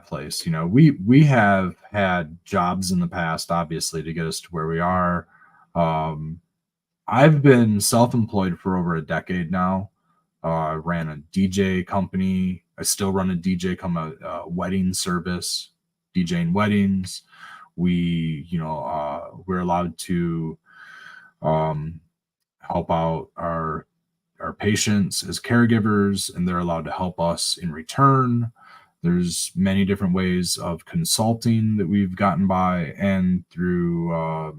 place. We have had jobs in the past, obviously, to get us to where we are. I've been self-employed for over a decade now. I ran a DJ company. I still run a DJ wedding service, DJing weddings. We're allowed to help out our patients as caregivers, and they're allowed to help us in return. There's many different ways of consulting that we've gotten by, and through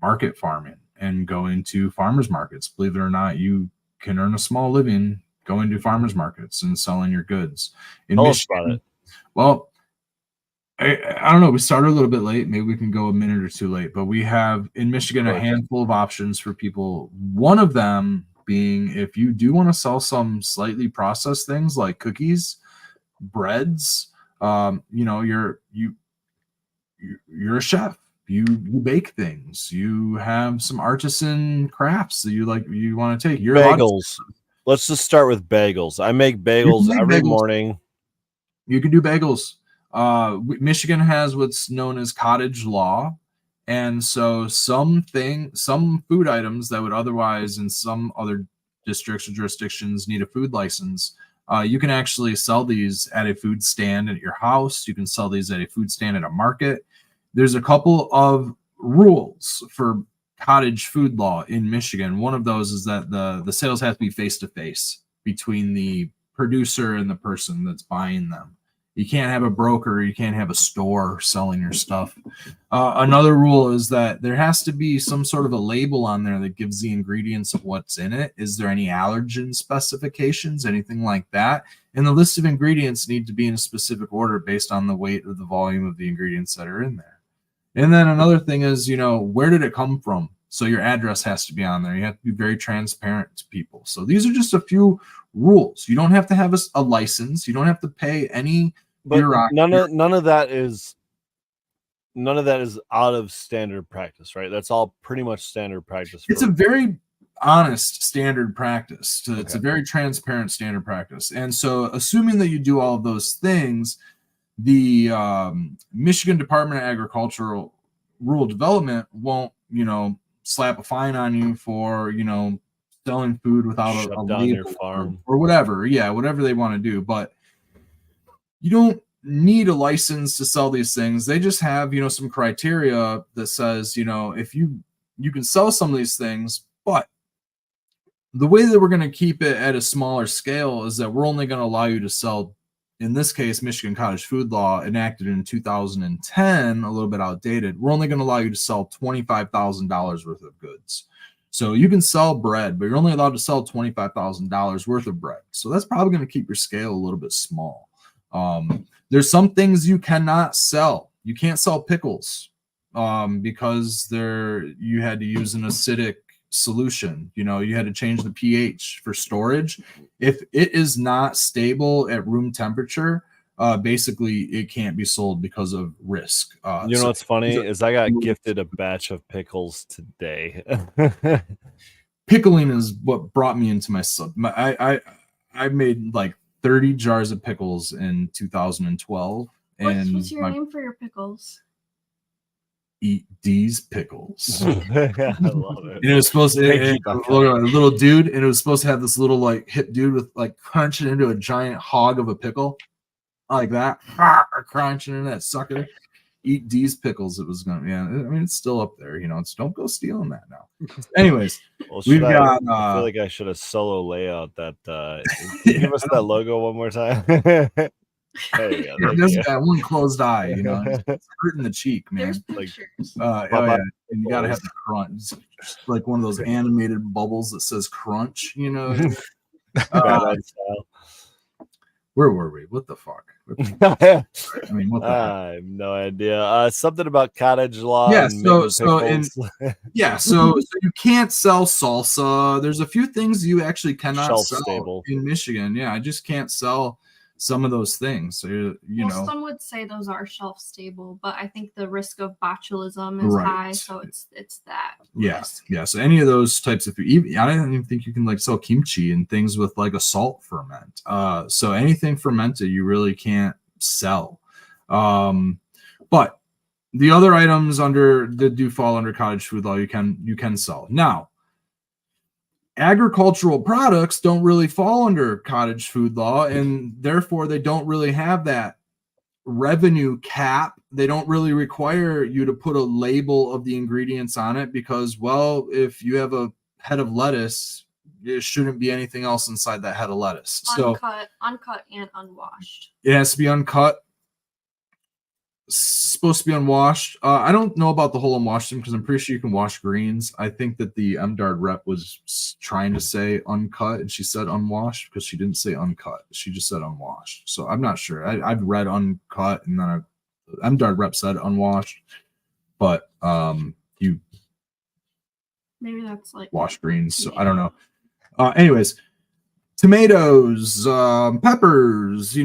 market farming and going to farmers markets. Believe it or not, you can earn a small living going to farmers markets and selling your goods. In Tell Michigan, us about it. Well, I don't know. We started a little bit late. Maybe we can go a minute or two late, but we have in Michigan a handful of options for people. One of them being, if you do want to sell some slightly processed things like cookies, breads, you're a chef. You bake things. You have some artisan crafts that you want to take. You're bagels. Let's just start with bagels. I make bagels every morning. You can do bagels. Michigan has what's known as cottage law, and so some food items that would otherwise in some other districts or jurisdictions need a food license, you can actually sell these at a food stand at your house. You can sell these at a food stand at a market. There's a couple of rules for cottage food law in Michigan. One of those is that the sales have to be face-to-face between the producer and the person that's buying them. You can't have a broker. You can't have a store selling your stuff. Another rule is that there has to be some sort of a label on there that gives the ingredients of what's in it. Is there any allergen specifications, anything like that? And the list of ingredients need to be in a specific order based on the weight or the volume of the ingredients that are in there. And then another thing is, where did it come from? So your address has to be on there. You have to be very transparent to people. So these are just a few rules. You don't have to have a license. You don't have to pay any. But none of that is out of standard practice, right? That's all pretty much standard practice. It's a very honest standard practice. It's a very transparent standard practice. And so assuming that you do all of those things, the Michigan Department of Agricultural Rural Development won't, slap a fine on you for, selling food without a label your farm or whatever. Yeah, whatever they want to do. But you don't need a license to sell these things. They just have, some criteria that says, if you can sell some of these things, but the way that we're going to keep it at a smaller scale is that we're only going to allow you to sell, in this case, Michigan Cottage Food Law enacted in 2010, a little bit outdated. We're only going to allow you to sell $25,000 worth of goods. So you can sell bread, but you're only allowed to sell $25,000 worth of bread. So that's probably going to keep your scale a little bit small. There's some things you cannot sell. You can't sell pickles because you had to use an acidic solution. You had to change the pH for storage. If it is not stable at room temperature, basically it can't be sold because of risk. What's funny is I got gifted a batch of pickles today. Pickling is what brought me into I made like 30 jars of pickles in 2012. What's your name for your pickles? Eat these pickles. I love it. And it was supposed to a little dude, and it was supposed to have this little hip dude with crunching into a giant hog of a pickle like that, crunching into that sucker. Eat these pickles. It was gonna, it's still up there. It's don't go stealing that now. Anyways, we've got. I feel like I should have solo layout that. Give us that logo one more time. It does that one closed eye, it's hurting the cheek, man. And you gotta have the crunch. It's like one of those animated bubbles that says crunch, Where were we? What the fuck? I have no idea. Something about cottage law. Yeah, so you can't sell salsa. There's a few things you actually cannot sell in Michigan. Yeah, I just can't sell some of those things. So some would say those are shelf stable, but I think the risk of botulism is high, so it's that. Risk. Yeah. So any of those types of food, I don't even think you can sell kimchi and things with a salt ferment. So anything fermented, you really can't sell. But the other items that do fall under cottage food law, you can sell. Now, agricultural products don't really fall under cottage food law, and therefore they don't really have that revenue cap. They don't really require you to put a label of the ingredients on it because, well, if you have a head of lettuce, it shouldn't be anything else inside that head of lettuce. Uncut and unwashed. It has to be uncut. Supposed to be unwashed. I don't know about the whole unwashed thing because I'm pretty sure you can wash greens. I think that the MDARD rep was trying to say uncut and she said unwashed because she didn't say uncut. She just said unwashed. So I'm not sure. I've read uncut and then MDARD rep said unwashed, but you maybe that's like wash greens. So I don't know. Anyways, tomatoes, peppers,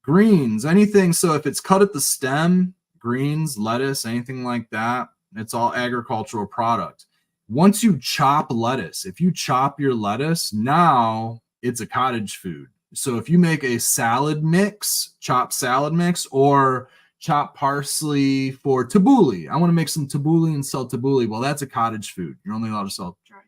greens, anything. So if it's cut at the stem, greens, lettuce, anything like that, it's all agricultural product. Once you chop lettuce, if you chop your lettuce, now it's a cottage food. So if you make a salad mix, chopped salad mix, or chop parsley for tabbouleh, I want to make some tabbouleh and sell tabbouleh. Well, that's a cottage food. You're only allowed to sell dried.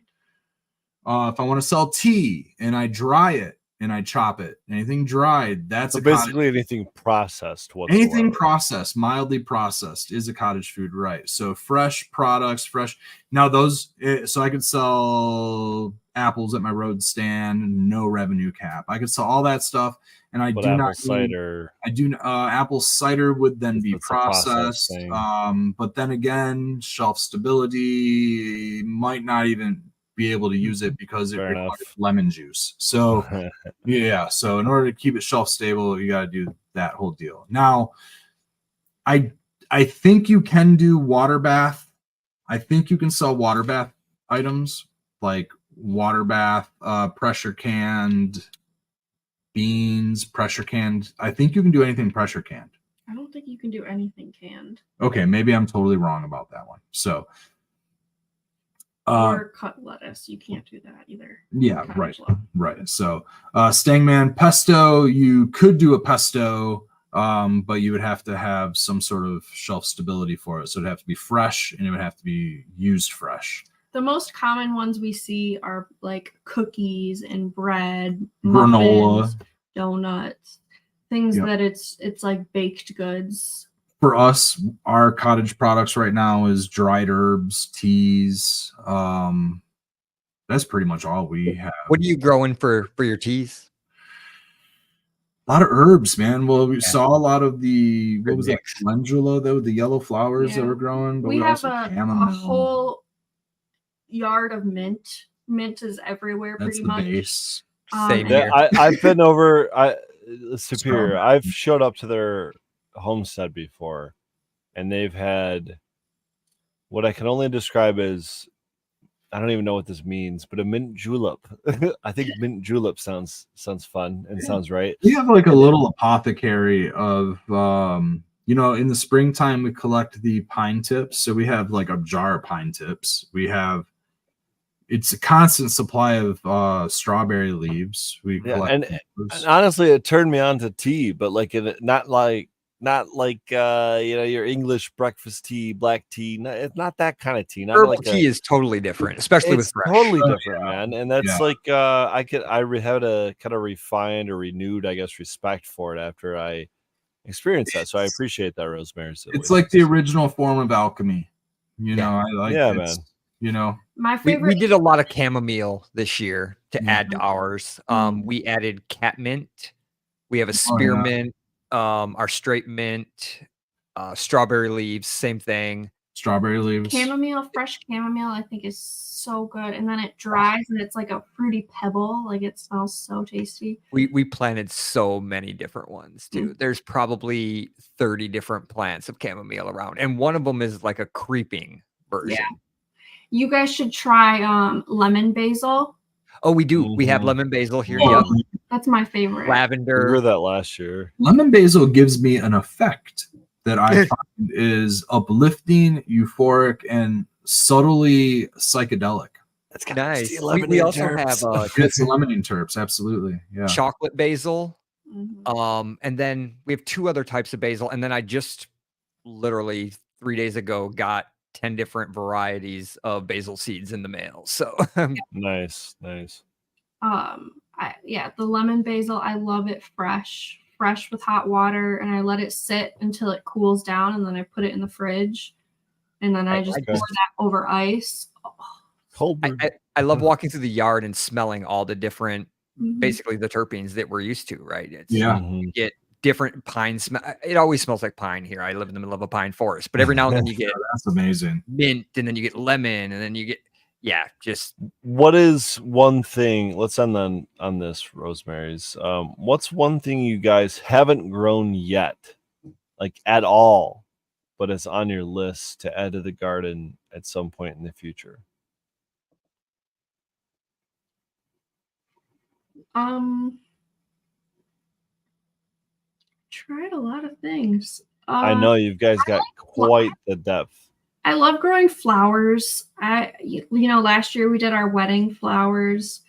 If I want to sell tea and I dry it, and I chop it. Anything dried, that's basically anything processed. Whatsoever. Anything processed, mildly processed, is a cottage food, right? So fresh products, fresh. Now those, so I could sell apples at my road stand, no revenue cap. I could sell all that stuff, and I do not cider. I do apple cider would then be processed. But then again, shelf stability might not even be able to use it because it requires lemon juice. So yeah, so in order to keep it shelf stable, you got to do that whole deal. Now, I think you can do water bath. I think you can sell water bath items like water bath, pressure canned beans, pressure canned. I think you can do anything pressure canned. I don't think you can do anything canned. Okay, maybe I'm totally wrong about that one. So or cut lettuce. You can't do that either. Yeah, right. So Stangman pesto, you could do a pesto, but you would have to have some sort of shelf stability for it. So it'd have to be fresh and it would have to be used fresh. The most common ones we see are like cookies and bread, granola, muffins, donuts, things that it's like baked goods. For us, our cottage products right now is dried herbs, teas. That's pretty much all we have. What are you growing for your teas? A lot of herbs, man. Well, we saw a lot of the calendula, though, the yellow flowers that were growing. But we have a whole yard of mint. Mint is everywhere. That's pretty the much. Base. Same here. I've been over Superior. I've showed up to their homestead before, and they've had what I can only describe as, I don't even know what this means, but a mint julep. I think mint julep sounds fun and sounds right. We have like a little apothecary of in the springtime we collect the pine tips, so we have like a jar of pine tips. It's a constant supply of strawberry leaves. We collect and honestly, it turned me on to tea, but not like your English breakfast tea, black tea. It's not that kind of tea. Not herbal tea is totally different, especially with fresh. Totally different, man. And that's I had a kind of refined or renewed, I guess, respect for it after I experienced that. So I appreciate that, Rosemary. It's like the original form of alchemy. I like man. My favorite. We did a lot of chamomile this year to add to ours. We added catmint. We have a spearmint. Our straight mint, strawberry leaves, same thing. Strawberry leaves. Chamomile, fresh chamomile, I think is so good. And then it dries and it's like a fruity pebble. Like it smells so tasty. We planted so many different ones too. There's probably 30 different plants of chamomile around. And one of them is like a creeping version. Yeah. You guys should try lemon basil. Oh, we do. We have lemon basil here. Yeah. That's my favorite. Lavender. We grew that last year. Lemon basil gives me an effect that I find is uplifting, euphoric, and subtly psychedelic. That's nice. We also have it's lemonine terps, absolutely. Yeah. Chocolate basil. And then we have two other types of basil. And then I just literally 3 days ago got 10 different varieties of basil seeds in the mail. So nice. The lemon basil, I love it fresh with hot water, and I let it sit until it cools down, and then I put it in the fridge, and then I just pour that over ice. Cold. I love walking through the yard and smelling all the different, basically the terpenes that we're used to, right? You get different pine smell. It always smells like pine here. I live in the middle of a pine forest, but every now and then you get that's amazing mint, and then you get lemon, and then you get just what is one thing? Let's end on this, Rosemary's. What's one thing you guys haven't grown yet, like at all, but it's on your list to add to the garden at some point in the future? Tried a lot of things. I know you guys got quite the depth. I love growing flowers. Last year we did our wedding flowers,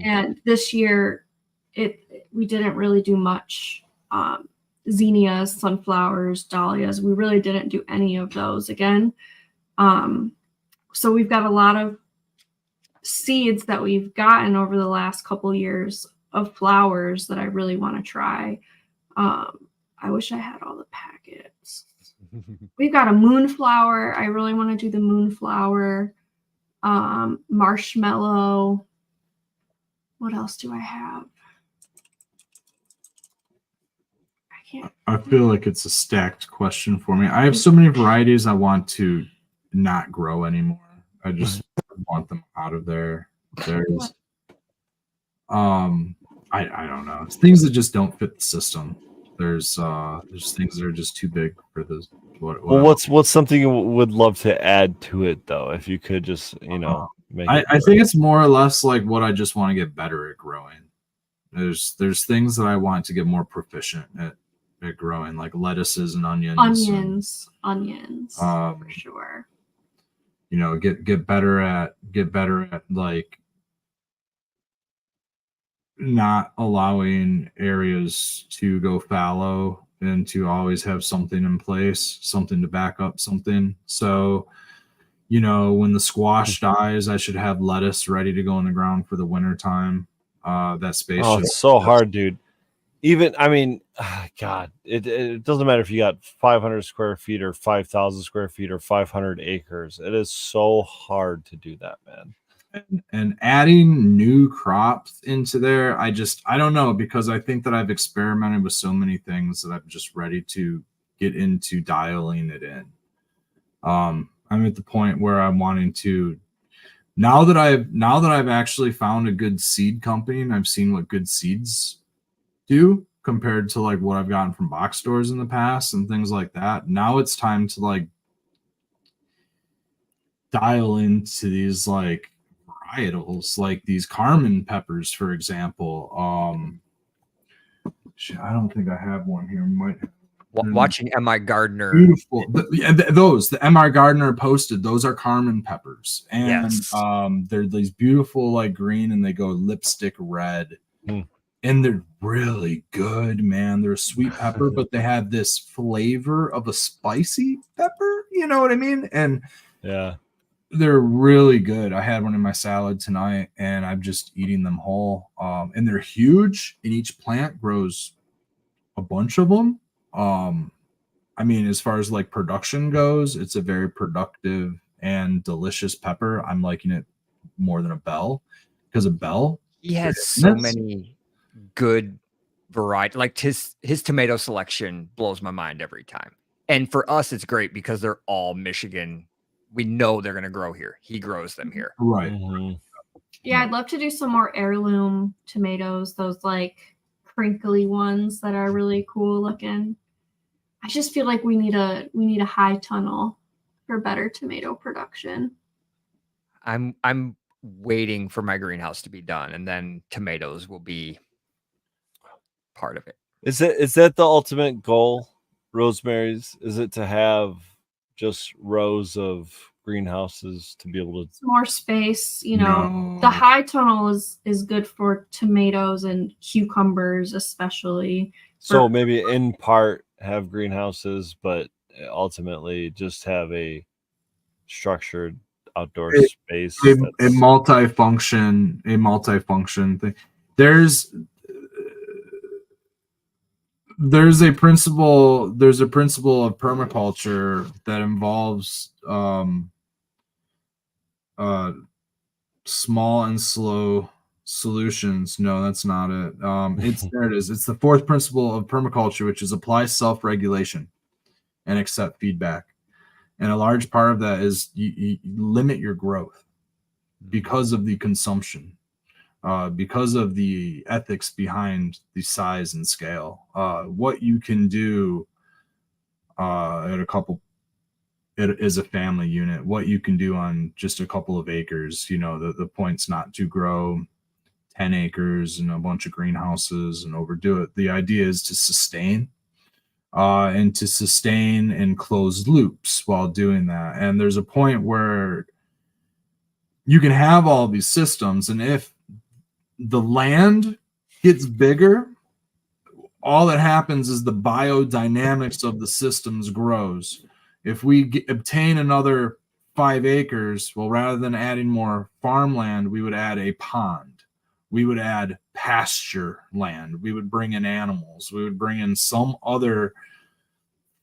and this year we didn't really do much. Zinnias, sunflowers, dahlias. We really didn't do any of those again. So we've got a lot of seeds that we've gotten over the last couple years of flowers that I really want to try. I wish I had all the packets. We've got a moonflower. I really want to do the moonflower. Marshmallow. What else do I have? I feel like it's a stacked question for me. I have so many varieties I want to not grow anymore. I just want them out of there. There's I don't know. It's things that just don't fit the system. There's things that are just too big for this. What's something you would love to add to it though? If you could just make I think it's more or less like what I just want to get better at growing. There's things that I want to get more proficient at growing, like lettuces and onions. Onions, for sure. Get better at like not allowing areas to go fallow and to always have something in place, something to back up something. So, when the squash dies, I should have lettuce ready to go in the ground for the winter time. That space. Oh, it's so hard, dude. Even, God, it doesn't matter if you got 500 square feet or 5,000 square feet or 500 acres. It is so hard to do that, man. And adding new crops into there, I don't know, because I think that I've experimented with so many things that I'm just ready to get into dialing it in. I'm at the point where I'm wanting to, now that I've actually found a good seed company and I've seen what good seeds do compared to like what I've gotten from box stores in the past and things like that. Now it's time to like dial into these like varietals, like these Carmen peppers, for example. I don't think I have one here. Watching M.I. Gardner, beautiful. The M.I. Gardner posted, those are Carmen peppers, and they're these beautiful like green, and they go lipstick red. And they're really good, man. They're a sweet pepper, but they have this flavor of a spicy pepper. You know what I mean? And yeah, they're really good. I had one in my salad tonight, and I'm just eating them whole. And they're huge, and each plant grows a bunch of them. As far as like production goes, it's a very productive and delicious pepper. I'm liking it more than a bell, because a bell, he has so many good variety. Like his tomato selection blows my mind every time. And for us, it's great because they're all Michigan. We know they're going to grow here. He grows them here. Right. Yeah, I'd love to do some more heirloom tomatoes, those like crinkly ones that are really cool looking. I just feel like we need a high tunnel for better tomato production. I'm waiting for my greenhouse to be done, and then tomatoes will be part of it. Is that the ultimate goal, Rosemary's? Is it to have just rows of greenhouses to be able to more space? The high tunnel is good for tomatoes and cucumbers, especially. So maybe in part have greenhouses, but ultimately just have a structured outdoor space. A multi-function thing. There's a principle of permaculture that involves small and slow solutions. No, that's not it. There it is. It's the fourth principle of permaculture, which is apply self-regulation and accept feedback. And a large part of that is you limit your growth because of the consumption, because of the ethics behind the size and scale. What you can do it is a family unit, what you can do on just a couple of acres. The point's not to grow 10 acres and a bunch of greenhouses and overdo it. The idea is to sustain in closed loops while doing that. And there's a point where you can have all these systems, and if the land gets bigger, all that happens is the biodynamics of the systems grows. If we obtain another 5 acres, well, rather than adding more farmland, we would add a pond. We would add pasture land. We would bring in animals. We would bring in some other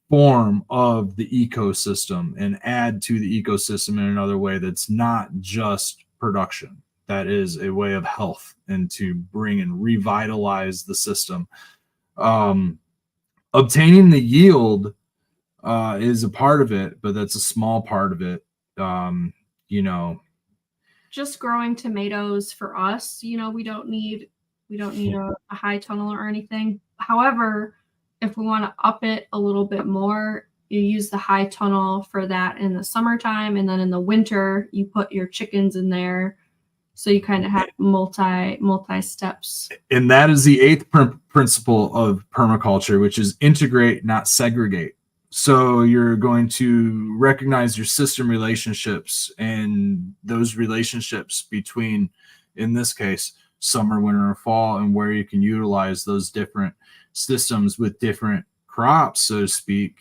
form of the ecosystem and add to the ecosystem in another way that's not just production. That is a way of health, and to bring and revitalize the system. Obtaining the yield is a part of it, but that's a small part of it. Just growing tomatoes for us, we don't need a high tunnel or anything. However, if we want to up it a little bit more, you use the high tunnel for that in the summertime, and then in the winter you put your chickens in there, so you kind of have multi steps. And that is the eighth principle of permaculture, which is integrate, not segregate. So you're going to recognize your system relationships, and those relationships between, in this case, summer, winter, and fall, and where you can utilize those different systems with different crops, so to speak,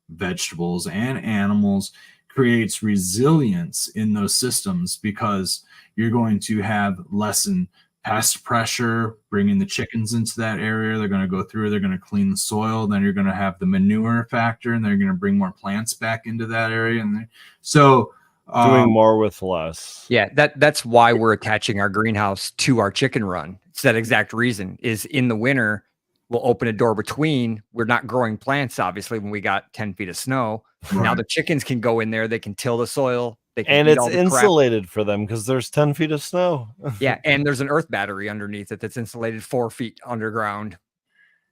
vegetables and animals, creates resilience in those systems, because you're going to have lessen pest pressure, bringing the chickens into that area. They're going to go through, they're going to clean the soil. Then you're going to have the manure factor, and they're going to bring more plants back into that area. And so doing more with less. Yeah, that's why we're attaching our greenhouse to our chicken run. It's that exact reason. Is in the winter, we'll open a door between. We're not growing plants, obviously, when we got 10 feet of snow. Right. Now the chickens can go in there. They can till the soil. They can and it's insulated for them because there's 10 feet of snow. Yeah, and there's an earth battery underneath it that's insulated 4 feet underground.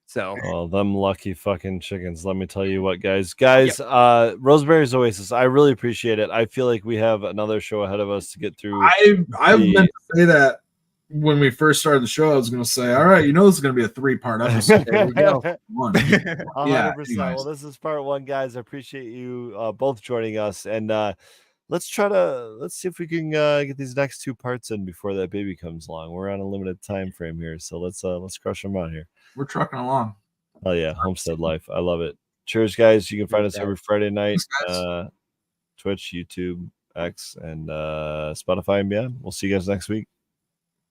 So, oh, them lucky fucking chickens. Let me tell you what, guys. Yep. Rosemary's Oasis, I really appreciate it. I feel like we have another show ahead of us to get through. I meant to say that when we first started the show. I was going to say, all right, this is going to be a 3-part episode. There we go. 100%. Yeah, well, this is part 1, guys. I appreciate you both joining us, and let's see if we can get these next 2 parts in before that baby comes along. We're on a limited time frame here, so let's crush them out here. We're trucking along. Oh yeah, homestead life. I love it. Cheers, guys. You can find us every Friday night, Twitch, YouTube, X, and Spotify and beyond. We'll see you guys next week.